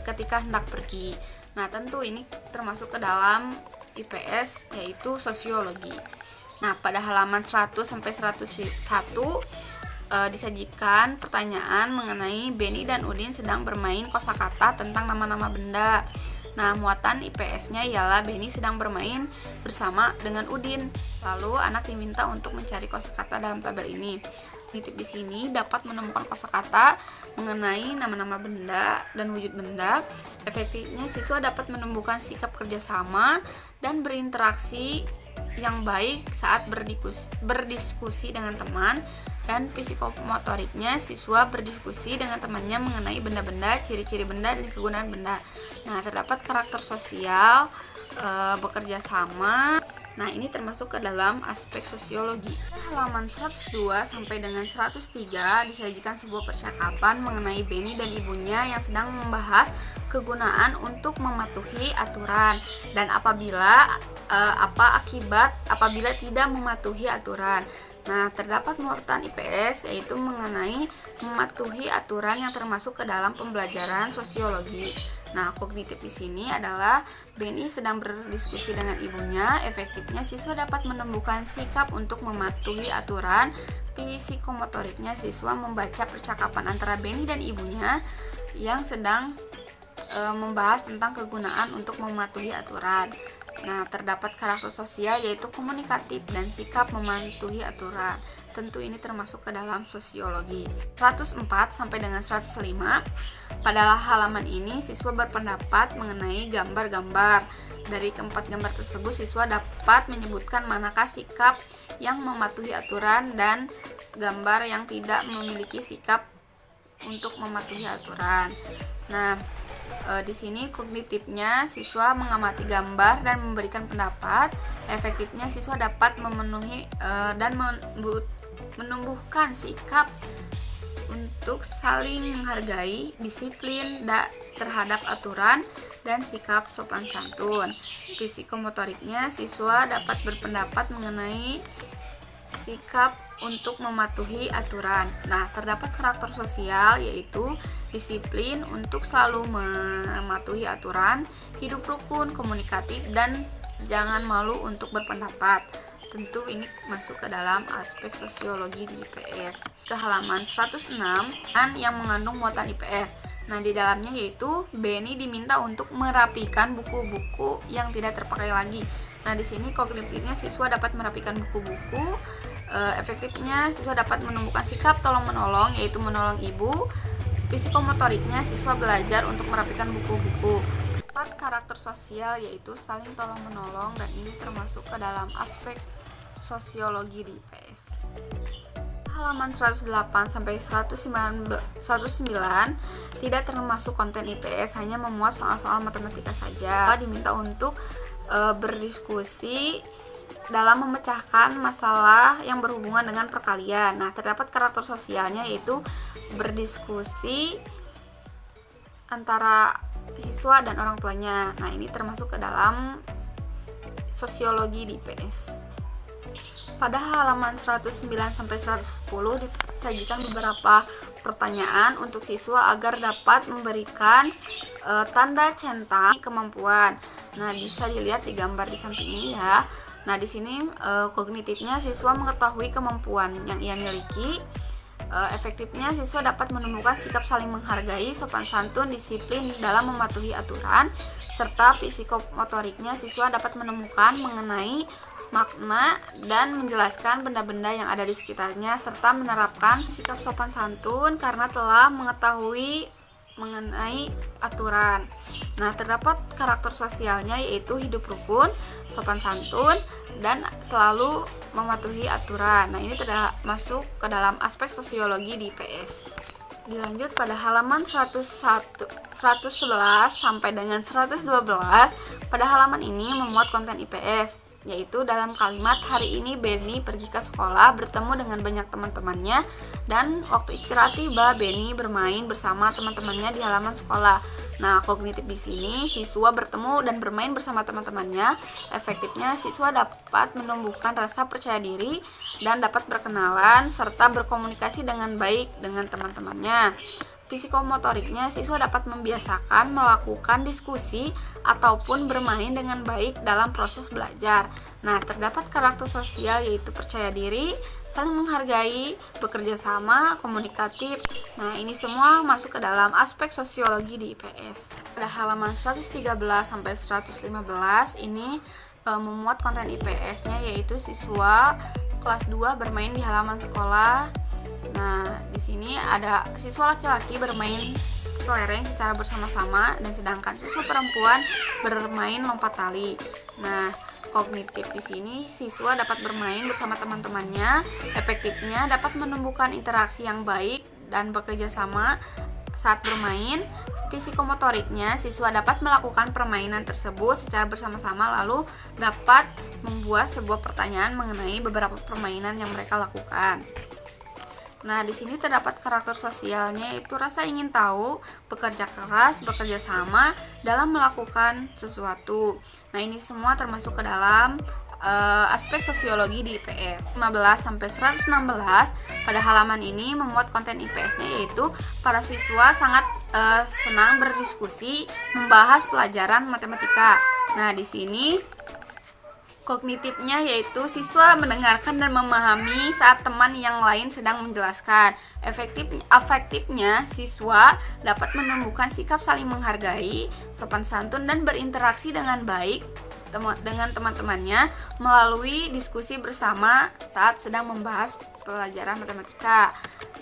ketika hendak pergi. Nah, tentu ini termasuk ke dalam IPS yaitu sosiologi. Nah, pada halaman 100 sampai 101 disajikan pertanyaan mengenai Beni dan Udin sedang bermain kosakata tentang nama-nama benda. Nah, muatan IPS-nya ialah Beni sedang bermain bersama dengan Udin. Lalu anak diminta untuk mencari kosakata dalam tabel ini. Nitip di sini dapat menemukan kosakata mengenai nama-nama benda dan wujud benda. Efektifnya siswa dapat menumbuhkan sikap kerjasama dan berinteraksi yang baik saat berdiskusi dengan teman. Dan psikomotoriknya siswa berdiskusi dengan temannya mengenai benda-benda, ciri-ciri benda, dan kegunaan benda. Nah, terdapat karakter sosial, bekerja sama. Nah, ini termasuk ke dalam aspek sosiologi. Halaman 102 sampai dengan 103 disajikan sebuah percakapan mengenai Beni dan ibunya yang sedang membahas kegunaan untuk mematuhi aturan dan apabila apa akibat apabila tidak mematuhi aturan. Nah, terdapat muatan IPS yaitu mengenai mematuhi aturan yang termasuk ke dalam pembelajaran sosiologi. Nah, kognitif di sini adalah Beni sedang berdiskusi dengan ibunya. Efektifnya siswa dapat menumbuhkan sikap untuk mematuhi aturan. Psikomotoriknya siswa membaca percakapan antara Beni dan ibunya yang sedang membahas tentang kegunaan untuk mematuhi aturan. Nah, terdapat karakter sosial yaitu komunikatif dan sikap mematuhi aturan. Tentu ini termasuk ke dalam sosiologi. 104 sampai dengan 105. Pada halaman ini siswa berpendapat mengenai gambar-gambar. Dari keempat gambar tersebut siswa dapat menyebutkan manakah sikap yang mematuhi aturan dan gambar yang tidak memiliki sikap untuk mematuhi aturan. Nah, di sini kognitifnya siswa mengamati gambar dan memberikan pendapat. Efektifnya siswa dapat memenuhi dan menumbuhkan sikap untuk saling menghargai, disiplin terhadap aturan, dan sikap sopan santun. Psikomotoriknya siswa dapat berpendapat mengenai sikap untuk mematuhi aturan. Nah, terdapat karakter sosial yaitu disiplin untuk selalu mematuhi aturan, hidup rukun, komunikatif, dan jangan malu untuk berpendapat. Tentu ini masuk ke dalam aspek sosiologi di IPS. Ke halaman 106 yang mengandung muatan IPS. Nah, di dalamnya yaitu Beni diminta untuk merapikan buku-buku yang tidak terpakai lagi. Nah, di sini kognitifnya siswa dapat merapikan buku-buku. Efektifnya siswa dapat menumbuhkan sikap tolong-menolong yaitu menolong ibu. Psikomotoriknya siswa belajar untuk merapikan buku-buku. Empat karakter sosial yaitu saling tolong-menolong dan ini termasuk ke dalam aspek sosiologi di IPS. Halaman 108 sampai 109 tidak termasuk konten IPS, hanya memuat soal-soal matematika saja. Diminta untuk berdiskusi dalam memecahkan masalah yang berhubungan dengan perkalian. Nah, terdapat karakter sosialnya yaitu berdiskusi antara siswa dan orang tuanya. Nah, ini termasuk ke dalam sosiologi di IPS. Pada halaman 109 sampai 110 disajikan beberapa pertanyaan untuk siswa agar dapat memberikan tanda centang kemampuan. Nah, bisa dilihat di gambar di samping ini ya. Nah, di sini kognitifnya siswa mengetahui kemampuan yang ia miliki. Efektifnya siswa dapat menemukan sikap saling menghargai, sopan santun, disiplin dalam mematuhi aturan, serta psikomotoriknya siswa dapat menemukan mengenai makna dan menjelaskan benda-benda yang ada di sekitarnya, serta menerapkan sikap sopan santun karena telah mengetahui mengenai aturan. Nah, terdapat karakter sosialnya yaitu hidup rukun, sopan santun, dan selalu mematuhi aturan. Nah, ini masuk ke dalam aspek sosiologi di IPS. Dilanjut pada halaman 111 sampai dengan 112. Pada halaman ini memuat konten IPS, yaitu dalam kalimat hari ini Beni pergi ke sekolah bertemu dengan banyak teman-temannya dan waktu istirahat tiba Beni bermain bersama teman-temannya di halaman sekolah. Nah, kognitif di sini siswa bertemu dan bermain bersama teman-temannya. Efektifnya siswa dapat menumbuhkan rasa percaya diri dan dapat berkenalan serta berkomunikasi dengan baik dengan teman-temannya. Psikomotoriknya, siswa dapat membiasakan melakukan diskusi ataupun bermain dengan baik dalam proses belajar. Nah, terdapat karakter sosial yaitu percaya diri, saling menghargai, bekerja sama, komunikatif. Nah, ini semua masuk ke dalam aspek sosiologi di IPS. Pada halaman 113 sampai 115 ini memuat konten IPS-nya yaitu siswa kelas 2 bermain di halaman sekolah. Nah, di sini ada siswa laki-laki bermain kelereng secara bersama-sama dan sedangkan siswa perempuan bermain lompat tali. Nah, kognitif di sini siswa dapat bermain bersama teman-temannya, efektifnya dapat menumbuhkan interaksi yang baik dan bekerja sama saat bermain. Psikomotoriknya, siswa dapat melakukan permainan tersebut secara bersama-sama lalu dapat membuat sebuah pertanyaan mengenai beberapa permainan yang mereka lakukan. Nah, di sini terdapat karakter sosialnya yaitu rasa ingin tahu, bekerja keras, bekerja sama dalam melakukan sesuatu. Nah, ini semua termasuk ke dalam aspek sosiologi di IPS. 15 sampai 116 pada halaman ini memuat konten IPS-nya yaitu para siswa sangat senang berdiskusi membahas pelajaran matematika. Nah, di sini kognitifnya yaitu siswa mendengarkan dan memahami saat teman yang lain sedang menjelaskan. Afektifnya siswa dapat menumbuhkan sikap saling menghargai, sopan santun dan berinteraksi dengan baik dengan teman-temannya melalui diskusi bersama saat sedang membahas pelajaran matematika.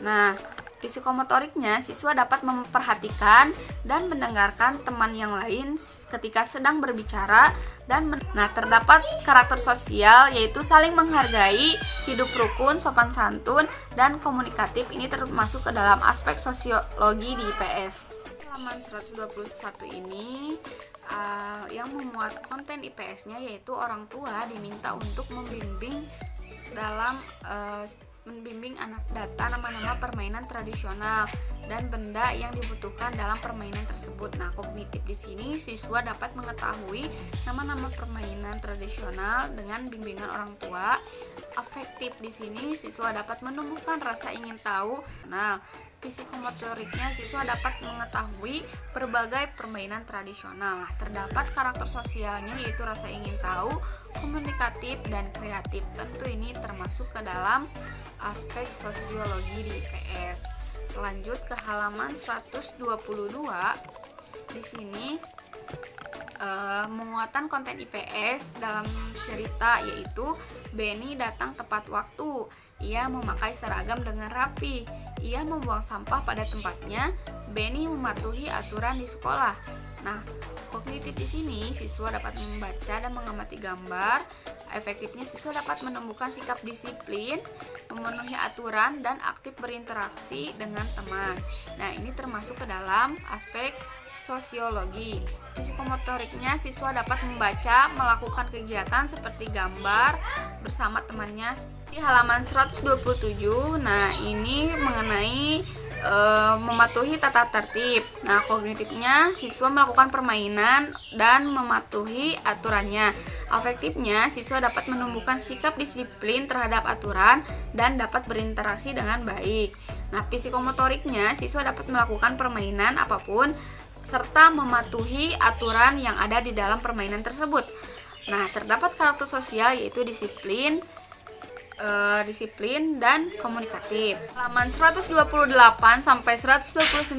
Nah, psikomotoriknya siswa dapat memperhatikan dan mendengarkan teman yang lain ketika sedang berbicara dan terdapat karakter sosial yaitu saling menghargai, hidup rukun, sopan santun dan komunikatif. Ini termasuk ke dalam aspek sosiologi di IPS. Halaman 121 ini yang memuat konten IPS-nya yaitu orang tua diminta untuk membimbing anak data nama-nama permainan tradisional dan benda yang dibutuhkan dalam permainan tersebut. Nah, kognitif di sini siswa dapat mengetahui nama-nama permainan tradisional dengan bimbingan orang tua. Afektif di sini siswa dapat menumbuhkan rasa ingin tahu. Nah, psikomotoriknya siswa dapat mengetahui berbagai permainan tradisional. Nah, terdapat karakter sosialnya yaitu rasa ingin tahu, komunikatif dan kreatif. Tentu ini termasuk ke dalam aspek sosiologi di IPS. Lanjut ke halaman 122. Di sini muatan konten IPS dalam cerita yaitu Benny datang tepat waktu. Ia memakai seragam dengan rapi. Ia membuang sampah pada tempatnya. Benny mematuhi aturan di sekolah. Nah, kognitif di sini siswa dapat membaca dan mengamati gambar. Efektifnya siswa dapat menumbuhkan sikap disiplin, memenuhi aturan dan aktif berinteraksi dengan teman. Nah, ini termasuk ke dalam aspek sosiologi. Psikomotoriknya siswa dapat membaca, melakukan kegiatan seperti gambar bersama temannya. Di halaman 127, nah ini mengenai mematuhi tata tertib. Nah, kognitifnya siswa melakukan permainan dan mematuhi aturannya. Afektifnya siswa dapat menumbuhkan sikap disiplin terhadap aturan dan dapat berinteraksi dengan baik. Nah, psikomotoriknya siswa dapat melakukan permainan apapun serta mematuhi aturan yang ada di dalam permainan tersebut. Nah, terdapat karakter sosial yaitu disiplin dan komunikatif. Halaman 128 sampai 129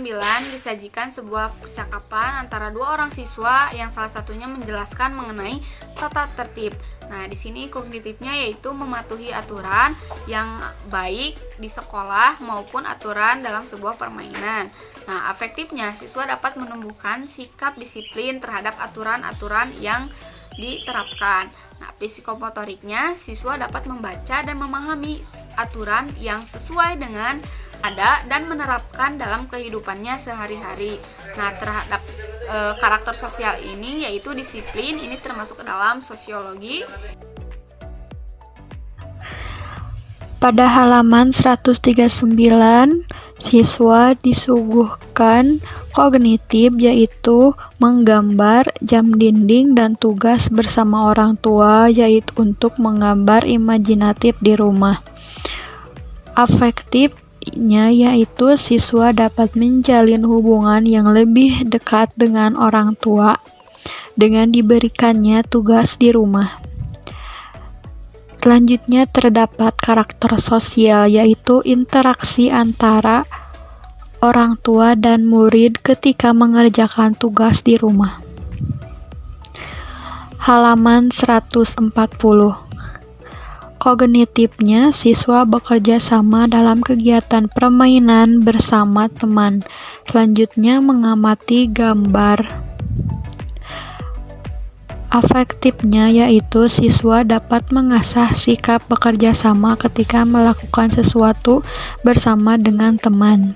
disajikan sebuah percakapan antara dua orang siswa yang salah satunya menjelaskan mengenai tata tertib. Nah, di sini kognitifnya yaitu mematuhi aturan yang baik di sekolah maupun aturan dalam sebuah permainan. Nah, afektifnya siswa dapat menumbuhkan sikap disiplin terhadap aturan-aturan yang diterapkan. Nah, psikomotoriknya siswa dapat membaca dan memahami aturan yang sesuai dengan ada dan menerapkan dalam kehidupannya sehari-hari. Nah, terhadap karakter sosial ini yaitu disiplin, ini termasuk ke dalam sosiologi. Pada halaman 139, siswa disuguhkan kognitif yaitu menggambar jam dinding dan tugas bersama orang tua yaitu untuk menggambar imajinatif di rumah. Afektif Selanjutnya yaitu siswa dapat menjalin hubungan yang lebih dekat dengan orang tua dengan diberikannya tugas di rumah. Selanjutnya terdapat karakter sosial yaitu interaksi antara orang tua dan murid ketika mengerjakan tugas di rumah. Halaman 140. Kognitifnya, siswa bekerja sama dalam kegiatan permainan bersama teman. Selanjutnya mengamati gambar. Afektifnya yaitu siswa dapat mengasah sikap bekerja sama ketika melakukan sesuatu bersama dengan teman.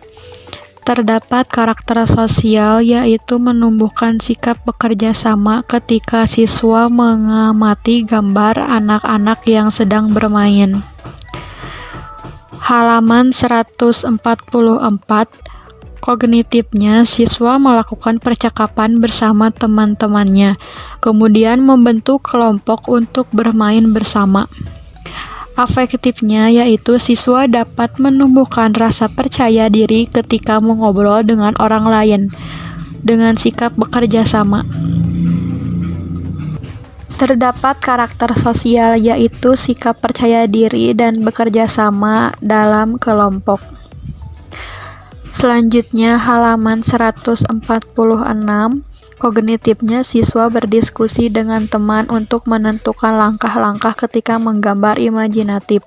Terdapat karakter sosial yaitu menumbuhkan sikap bekerja sama ketika siswa mengamati gambar anak-anak yang sedang bermain. Halaman 144. Kognitifnya, siswa melakukan percakapan bersama teman-temannya, kemudian membentuk kelompok untuk bermain bersama. Afektifnya yaitu siswa dapat menumbuhkan rasa percaya diri ketika mengobrol dengan orang lain dengan sikap bekerja sama. Terdapat karakter sosial yaitu sikap percaya diri dan bekerja sama dalam kelompok. Selanjutnya halaman 146. Kognitifnya, siswa berdiskusi dengan teman untuk menentukan langkah-langkah ketika menggambar imajinatif.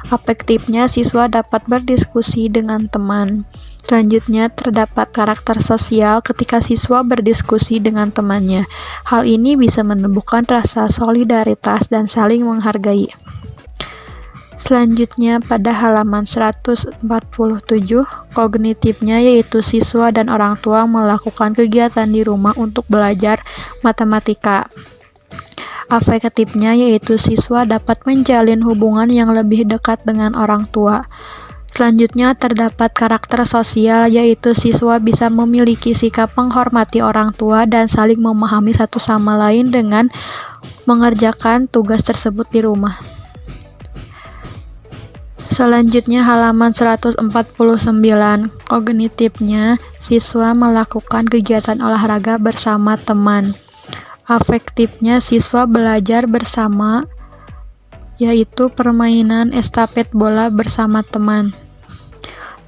Afektifnya, siswa dapat berdiskusi dengan teman. Selanjutnya terdapat karakter sosial ketika siswa berdiskusi dengan temannya. Hal ini bisa menumbuhkan rasa solidaritas dan saling menghargai. Selanjutnya pada halaman 147, kognitifnya yaitu siswa dan orang tua melakukan kegiatan di rumah untuk belajar matematika. Afektifnya yaitu siswa dapat menjalin hubungan yang lebih dekat dengan orang tua. Selanjutnya terdapat karakter sosial yaitu siswa bisa memiliki sikap menghormati orang tua dan saling memahami satu sama lain dengan mengerjakan tugas tersebut di rumah. Selanjutnya halaman 149. Kognitifnya, siswa melakukan kegiatan olahraga bersama teman. Afektifnya, siswa belajar bersama yaitu permainan estafet bola bersama teman.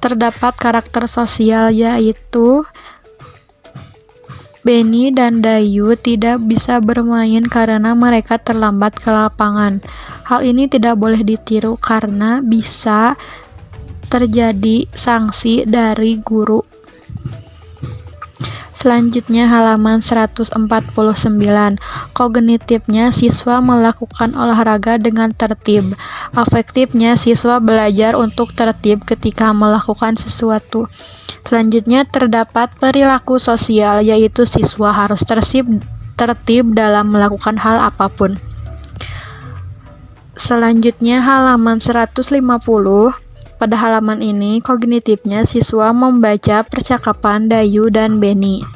Terdapat karakter sosial yaitu Benny dan Dayu tidak bisa bermain karena mereka terlambat ke lapangan. Hal ini tidak boleh ditiru karena bisa terjadi sanksi dari guru. Selanjutnya halaman 149. Kognitifnya, siswa melakukan olahraga dengan tertib. Afektifnya, siswa belajar untuk tertib ketika melakukan sesuatu. Selanjutnya terdapat perilaku sosial yaitu siswa harus tertib dalam melakukan hal apapun. Selanjutnya halaman 150. Pada halaman ini, kognitifnya siswa membaca percakapan Dayu dan Benny.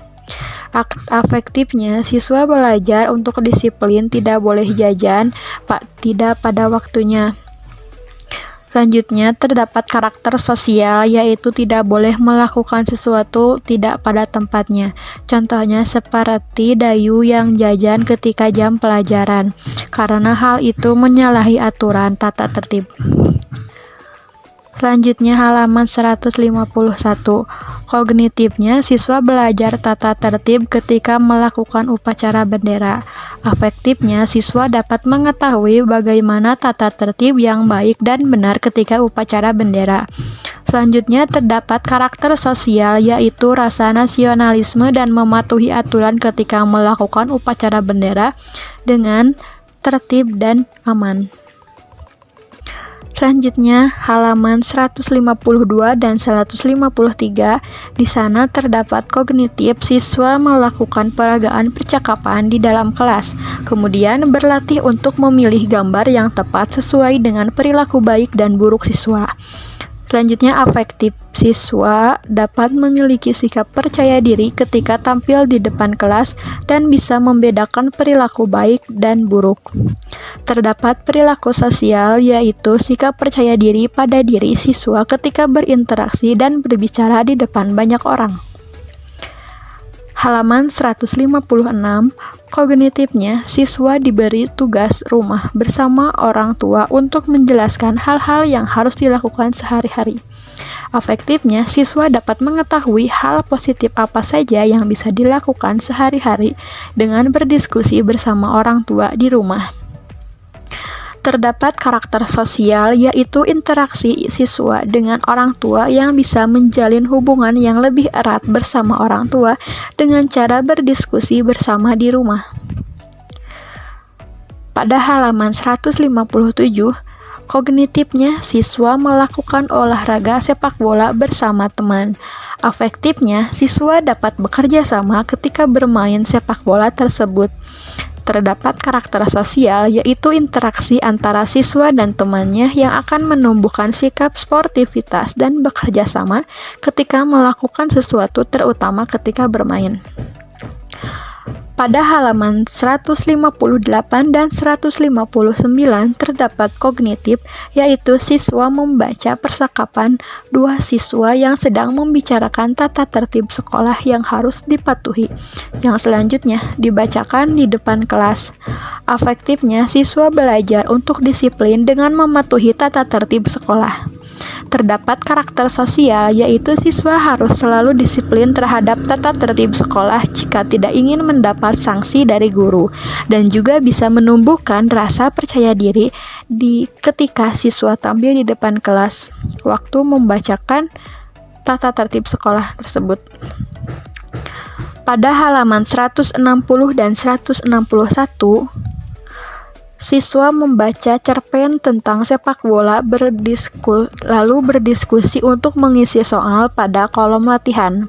Afektifnya, siswa belajar untuk disiplin, tidak boleh jajan, tidak pada waktunya. Selanjutnya, terdapat karakter sosial yaitu tidak boleh melakukan sesuatu tidak pada tempatnya. Contohnya seperti Dayu yang jajan ketika jam pelajaran, karena hal itu menyalahi aturan tata tertib. Selanjutnya halaman 151. Kognitifnya, siswa belajar tata tertib ketika melakukan upacara bendera. Afektifnya, siswa dapat mengetahui bagaimana tata tertib yang baik dan benar ketika upacara bendera. Selanjutnya terdapat karakter sosial yaitu rasa nasionalisme dan mematuhi aturan ketika melakukan upacara bendera dengan tertib dan aman. Selanjutnya halaman 152 dan 153. Di sana terdapat kognitif, siswa melakukan peragaan percakapan di dalam kelas, kemudian berlatih untuk memilih gambar yang tepat sesuai dengan perilaku baik dan buruk siswa. Selanjutnya, afektif. Siswa dapat memiliki sikap percaya diri ketika tampil di depan kelas dan bisa membedakan perilaku baik dan buruk. Terdapat perilaku sosial, yaitu sikap percaya diri pada diri siswa ketika berinteraksi dan berbicara di depan banyak orang. Halaman 156, kognitifnya, siswa diberi tugas rumah bersama orang tua untuk menjelaskan hal-hal yang harus dilakukan sehari-hari. Afektifnya, siswa dapat mengetahui hal positif apa saja yang bisa dilakukan sehari-hari dengan berdiskusi bersama orang tua di rumah. Terdapat karakter sosial, yaitu interaksi siswa dengan orang tua yang bisa menjalin hubungan yang lebih erat bersama orang tua dengan cara berdiskusi bersama di rumah. Pada halaman 157, kognitifnya, siswa melakukan olahraga sepak bola bersama teman. Afektifnya, siswa dapat bekerja sama ketika bermain sepak bola tersebut. Terdapat karakter sosial, yaitu interaksi antara siswa dan temannya yang akan menumbuhkan sikap sportivitas dan bekerja sama ketika melakukan sesuatu, terutama ketika bermain. Pada halaman 158 dan 159 terdapat kognitif, yaitu siswa membaca percakapan dua siswa yang sedang membicarakan tata tertib sekolah yang harus dipatuhi, yang selanjutnya dibacakan di depan kelas. Afektifnya, siswa belajar untuk disiplin dengan mematuhi tata tertib sekolah. Terdapat karakter sosial, yaitu siswa harus selalu disiplin terhadap tata tertib sekolah jika tidak ingin mendapat sanksi dari guru, dan juga bisa menumbuhkan rasa percaya diri ketika siswa tampil di depan kelas waktu membacakan tata tertib sekolah tersebut. Pada halaman 160 dan 161, siswa membaca cerpen tentang sepak bola lalu berdiskusi untuk mengisi soal pada kolom latihan.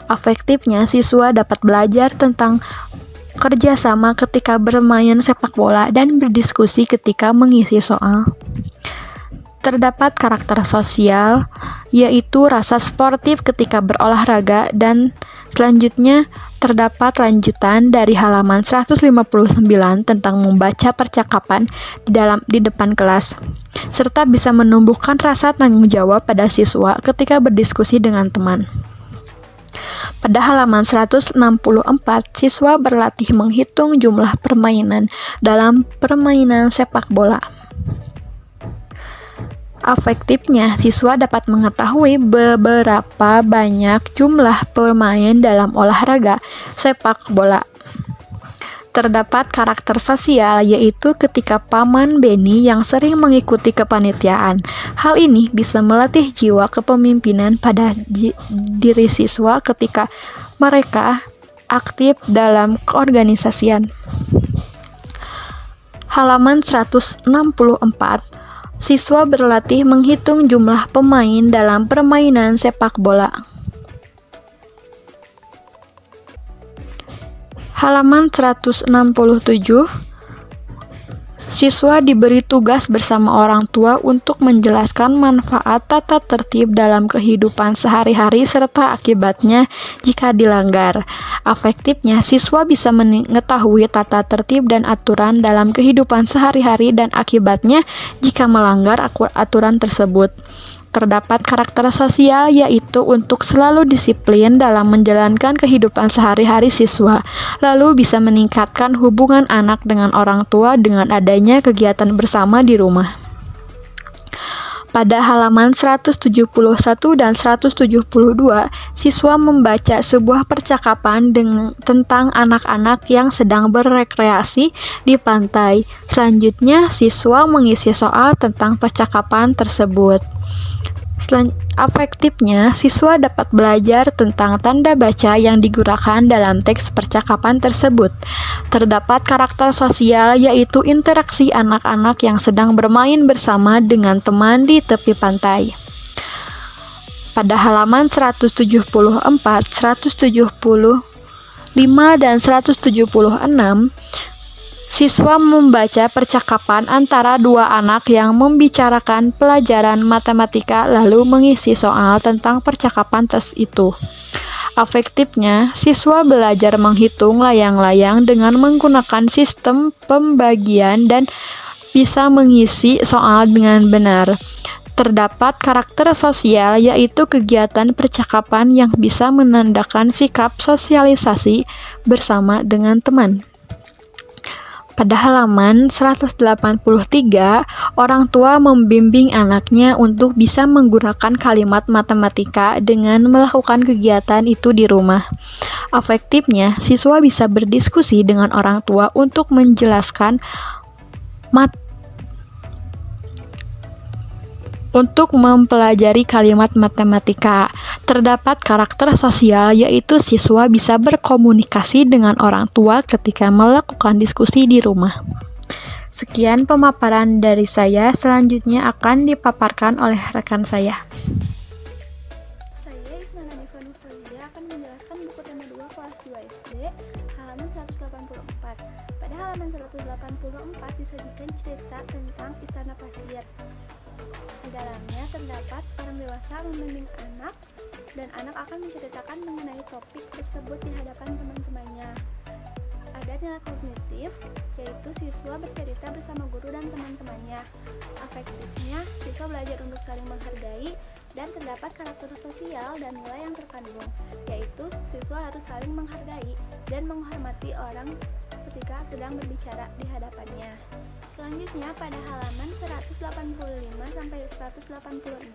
Afektifnya, siswa dapat belajar tentang kerjasama ketika bermain sepak bola dan berdiskusi ketika mengisi soal. Terdapat karakter sosial, yaitu rasa sportif ketika berolahraga, dan selanjutnya terdapat lanjutan dari halaman 159 tentang membaca percakapan di depan kelas, serta bisa menumbuhkan rasa tanggung jawab pada siswa ketika berdiskusi dengan teman. Pada halaman 164, siswa berlatih menghitung jumlah permainan dalam permainan sepak bola. Afektifnya, siswa dapat mengetahui beberapa banyak jumlah pemain dalam olahraga sepak bola. Terdapat karakter sosial, yaitu ketika Paman Benny yang sering mengikuti kepanitiaan. Hal ini bisa melatih jiwa kepemimpinan pada diri siswa ketika mereka aktif dalam keorganisasian. Halaman 164, siswa berlatih menghitung jumlah pemain dalam permainan sepak bola. Halaman 167, siswa diberi tugas bersama orang tua untuk menjelaskan manfaat tata tertib dalam kehidupan sehari-hari serta akibatnya jika dilanggar. Afektifnya, siswa bisa mengetahui tata tertib dan aturan dalam kehidupan sehari-hari dan akibatnya jika melanggar aturan tersebut. Terdapat karakter sosial, yaitu untuk selalu disiplin dalam menjalankan kehidupan sehari-hari siswa, lalu bisa meningkatkan hubungan anak dengan orang tua dengan adanya kegiatan bersama di rumah. Pada halaman 171 dan 172, siswa membaca sebuah percakapan tentang anak-anak yang sedang berrekreasi di pantai. Selanjutnya, siswa mengisi soal tentang percakapan tersebut. Afektifnya, siswa dapat belajar tentang tanda baca yang digunakan dalam teks percakapan tersebut. Terdapat karakter sosial, yaitu interaksi anak-anak yang sedang bermain bersama dengan teman di tepi pantai. Pada halaman 174, 175, dan 176, Siswa membaca percakapan antara dua anak yang membicarakan pelajaran matematika lalu mengisi soal tentang percakapan itu. Afektifnya, siswa belajar menghitung layang-layang dengan menggunakan sistem pembagian dan bisa mengisi soal dengan benar. Terdapat karakter sosial, yaitu kegiatan percakapan yang bisa menandakan sikap sosialisasi bersama dengan teman. Pada halaman 183, orang tua membimbing anaknya untuk bisa menggunakan kalimat matematika dengan melakukan kegiatan itu di rumah. Afektifnya, siswa bisa berdiskusi dengan orang tua untuk menjelaskan untuk mempelajari kalimat matematika. Terdapat karakter sosial, yaitu siswa bisa berkomunikasi dengan orang tua ketika melakukan diskusi di rumah. Sekian pemaparan dari saya, selanjutnya akan dipaparkan oleh rekan saya. Saya Isnana Nifanifalia akan menjelaskan buku tema 2 kelas 2 SD, halaman 184. Pada halaman 184 disajikan cerita tentang Istana Pasir. Di dalamnya terdapat orang dewasa membimbing anak, dan anak akan menceritakan mengenai topik tersebut di hadapan teman-temannya. Ada nilai kognitif, yaitu siswa bercerita bersama guru dan teman-temannya. Afektifnya, siswa belajar untuk saling menghargai, dan terdapat karakter sosial dan nilai yang terkandung, yaitu siswa harus saling menghargai dan menghormati orang ketika sedang berbicara di hadapannya. Selanjutnya pada halaman 185 sampai 186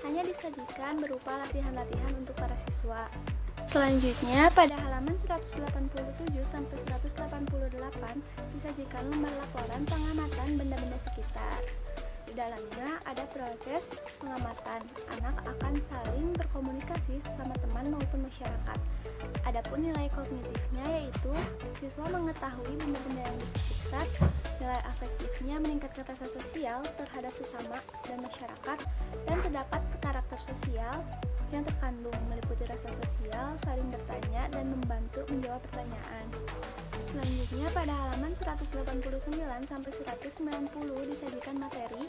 hanya disajikan berupa latihan-latihan untuk para siswa. Selanjutnya pada halaman 187 sampai 188 disajikan lembar laporan pengamatan benda-benda sekitar. Di dalamnya ada proses pengamatan. Anak akan saling berkomunikasi sama teman maupun masyarakat. Adapun nilai kognitifnya, yaitu siswa mengetahui benda-benda yang di sekitar. Nilai afektifnya meningkatkan rasa sosial terhadap sesama dan masyarakat, dan terdapat karakter sosial yang terkandung meliputi rasa sosial, saling bertanya, dan membantu menjawab pertanyaan. Selanjutnya pada halaman 189 sampai 190 disajikan materi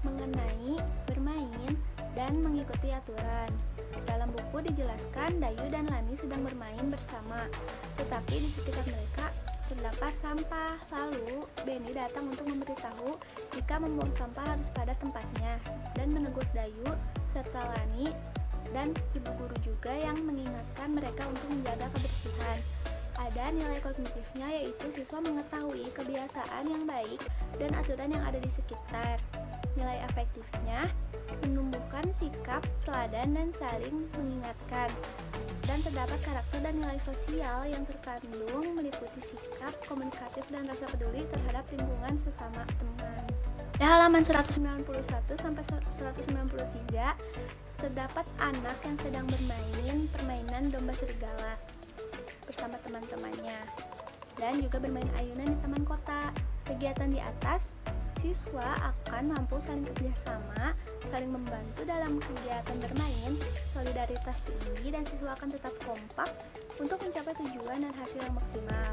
mengenai bermain dan mengikuti aturan. Dalam buku dijelaskan Dayu dan Lani sedang bermain bersama, tetapi di sekitar mereka terdapat sampah. Lalu Beni datang untuk memberitahu jika membuang sampah harus pada tempatnya, dan menegur Dayu serta Lani dan ibu guru juga yang mengingatkan mereka untuk menjaga kebersihan. Ada nilai kognitifnya, yaitu siswa mengetahui kebiasaan yang baik dan aturan yang ada di sekitar. Nilai afektifnya menumbuhkan sikap teladan dan saling mengingatkan. Dan terdapat karakter dan nilai sosial yang terkandung meliputi sikap komunikatif dan rasa peduli terhadap lingkungan sesama teman. Di halaman 191 sampai 193 terdapat anak yang sedang bermain permainan domba serigala bersama teman-temannya, dan juga bermain ayunan di taman kota. Kegiatan di atas, siswa akan mampu saling kerjasama, saling membantu dalam kegiatan bermain, solidaritas tinggi, dan siswa akan tetap kompak untuk mencapai tujuan dan hasil yang maksimal.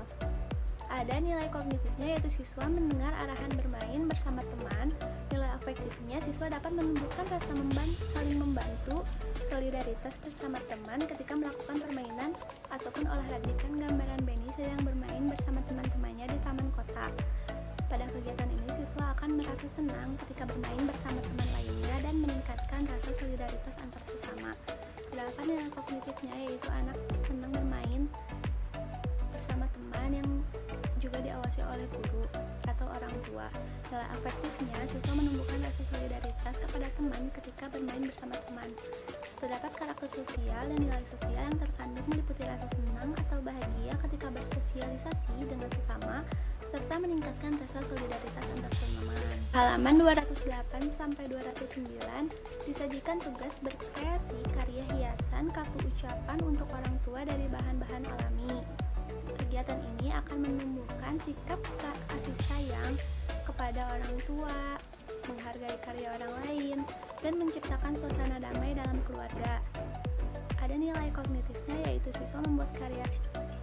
Ada nilai kognitifnya, yaitu siswa mendengar arahan bermain bersama teman. Nilai afektifnya, siswa dapat menumbuhkan rasa saling membantu, solidaritas bersama teman ketika melakukan permainan ataupun olahraga. Gambaran Beni sedang bermain bersama teman-temannya di taman kota. Pada kegiatan ini, siswa akan merasa senang ketika bermain bersama teman lainnya dan meningkatkan rasa solidaritas antar sesama. Terdapat nilai kognitifnya, yaitu anak senang bermain bersama teman yang juga diawasi oleh guru atau orang tua. Nilai afektifnya, siswa menumbuhkan rasa solidaritas kepada teman ketika bermain bersama teman. Terdapat karakter sosial dan nilai sosial yang terkandung meliputi rasa senang atau bahagia ketika bersosialisasi dengan sesama, serta meningkatkan rasa solidaritas antar teman. Halaman 208 sampai 209 disajikan tugas berkreasi karya hiasan kartu ucapan untuk orang tua dari bahan-bahan alami. Kegiatan ini akan menumbuhkan sikap kasih sayang kepada orang tua, menghargai karya orang lain, dan menciptakan suasana damai dalam keluarga. Ada nilai kognitifnya, yaitu siswa membuat karya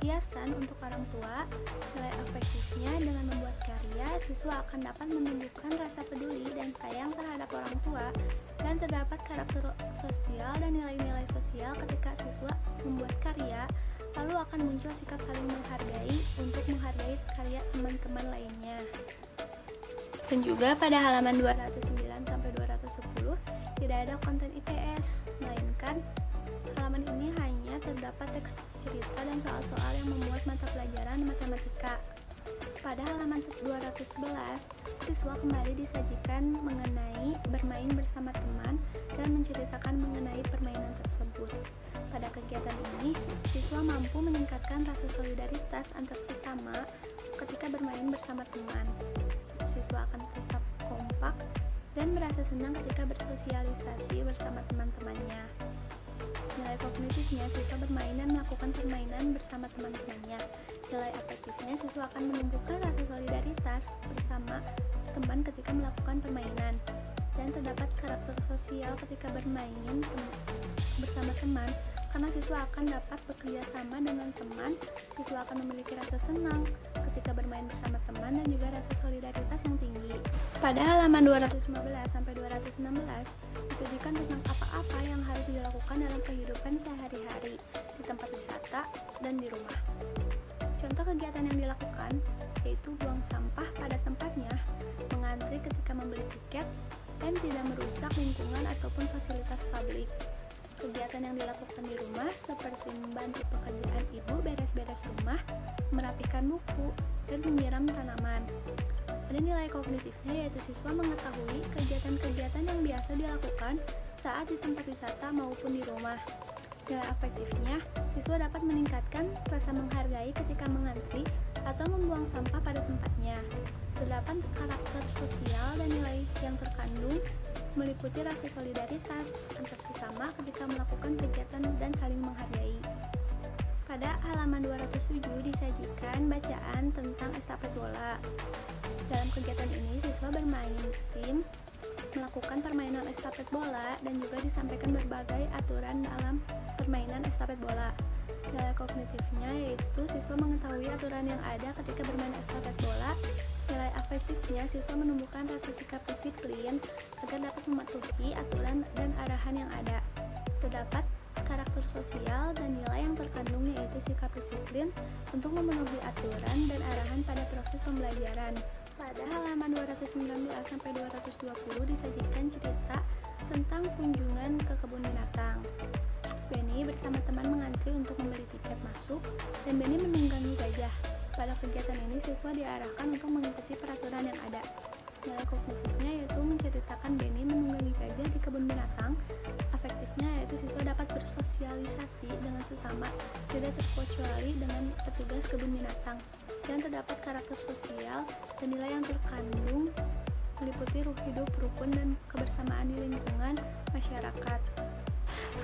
hiasan untuk orang tua. Nilai afektifnya, dengan membuat karya, siswa akan dapat menunjukkan rasa peduli dan sayang terhadap orang tua, dan terdapat karakter sosial dan nilai-nilai sosial ketika siswa membuat karya. Lalu akan muncul sikap saling menghargai untuk menghargai karya teman-teman lainnya. Dan juga pada halaman 209 sampai 210 tidak ada konten IPS, melainkan halaman ini hanya terdapat teks cerita dan soal-soal yang memuat mata pelajaran matematika. Pada halaman 211, siswa kembali disajikan mengenai bermain bersama teman dan menceritakan mengenai permainan tersebut. Pada kegiatan ini, siswa mampu meningkatkan rasa solidaritas antar sesama ketika bermain bersama teman. Siswa akan tetap kompak dan merasa senang ketika bersosialisasi bersama teman-temannya. Nilai kognitifnya, siswa bermain dan melakukan permainan bersama teman-temannya. Nilai afektifnya, siswa akan menunjukkan rasa solidaritas bersama teman ketika melakukan permainan. Dan terdapat karakter sosial ketika bermain bersama teman, karena siswa akan dapat bekerja sama dengan teman. Siswa akan memiliki rasa senang ketika bermain bersama teman dan juga rasa solidaritas yang tinggi. Pada halaman 215 sampai 216 disajikan tentang apa-apa yang harus dilakukan dalam kehidupan sehari-hari di tempat wisata dan di rumah. Contoh kegiatan yang dilakukan yaitu buang sampah pada tempatnya, mengantri ketika membeli tiket, dan tidak merusak lingkungan ataupun fasilitas publik. Kegiatan yang dilakukan di rumah seperti membantu pekerjaan ibu beres-beres rumah, merapikan buku, dan menyiram tanaman. Ada nilai kognitifnya, yaitu siswa mengetahui kegiatan-kegiatan yang biasa dilakukan saat di tempat wisata maupun di rumah. Nilai afektifnya, siswa dapat meningkatkan rasa menghargai ketika mengantri atau membuang sampah pada tempatnya. Terdapat karakter sosial dan nilai yang terkandung meliputi rasa solidaritas antar sesama ketika melakukan kegiatan dan saling menghargai. Pada halaman 207 disajikan bacaan tentang estafet bola. Dalam kegiatan ini, siswa bermain tim, melakukan permainan estafet bola, dan juga disampaikan berbagai aturan dalam permainan estafet bola. Nilai kognitifnya yaitu siswa mengetahui aturan yang ada ketika bermain estafet bola. Nilai afektifnya, siswa menumbuhkan rasa sikap disiplin agar dapat mematuhi aturan dan arahan yang ada. Terdapat karakter sosial dan nilai yang terkandung yaitu sikap disiplin untuk memenuhi aturan dan arahan pada proses pembelajaran. Pada halaman 219 sampai 220 disajikan cerita tentang kunjungan ke kebun binatang. Benny bersama teman mengantri untuk membeli tiket masuk dan Benny menunggangi gajah. Pada kegiatan ini, siswa diarahkan untuk mengikuti peraturan yang ada. Nilai kognitifnya yaitu menceritakan Benny menunggangi gajah di kebun binatang. Afektifnya yaitu siswa dapat bersosialisasi dengan sesama, tidak terkecuali dengan petugas kebun binatang. Dan terdapat karakter sosial dan nilai yang terkandung meliputi hidup rukun dan kebersamaan di lingkungan masyarakat.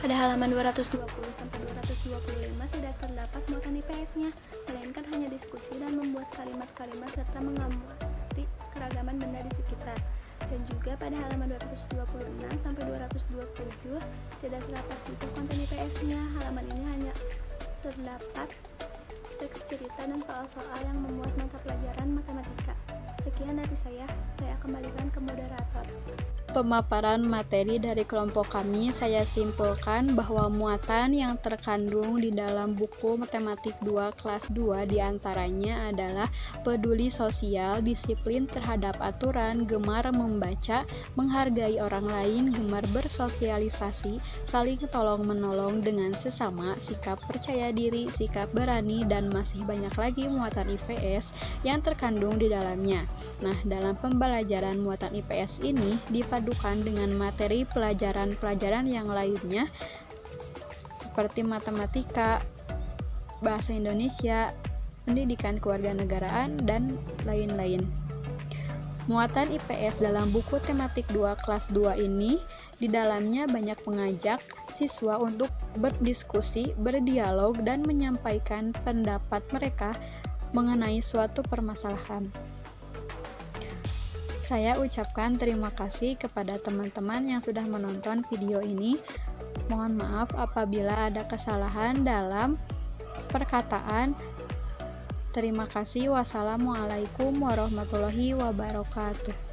Pada halaman 220 sampai 225 tidak terdapat muatan IPS-nya, melainkan hanya diskusi dan membuat kalimat-kalimat serta mengamati keragaman benda di sekitar. Dan juga pada halaman 226 sampai 227 tidak terdapat juga konten IPS-nya. Halaman ini hanya terdapat teks cerita dan soal-soal yang memuat mata pelajaran matematika. Sekian dari saya kembalikan ke moderator. Pemaparan materi dari kelompok kami, saya simpulkan bahwa muatan yang terkandung di dalam buku Matematik 2 kelas 2 diantaranya adalah peduli sosial, disiplin terhadap aturan, gemar membaca, menghargai orang lain, gemar bersosialisasi, saling tolong-menolong dengan sesama, sikap percaya diri, sikap berani, dan masih banyak lagi muatan IPS yang terkandung di dalamnya. Nah, dalam pembelajaran muatan IPS ini dipadukan dengan materi pelajaran-pelajaran yang lainnya seperti matematika, bahasa Indonesia, pendidikan kewarganegaraan, dan lain-lain. Muatan IPS dalam buku tematik 2 kelas 2 ini di dalamnya banyak mengajak siswa untuk berdiskusi, berdialog, dan menyampaikan pendapat mereka mengenai suatu permasalahan. Saya ucapkan terima kasih kepada teman-teman yang sudah menonton video ini. Mohon maaf apabila ada kesalahan dalam perkataan Terima kasih. Wassalamualaikum warahmatullahi wabarakatuh.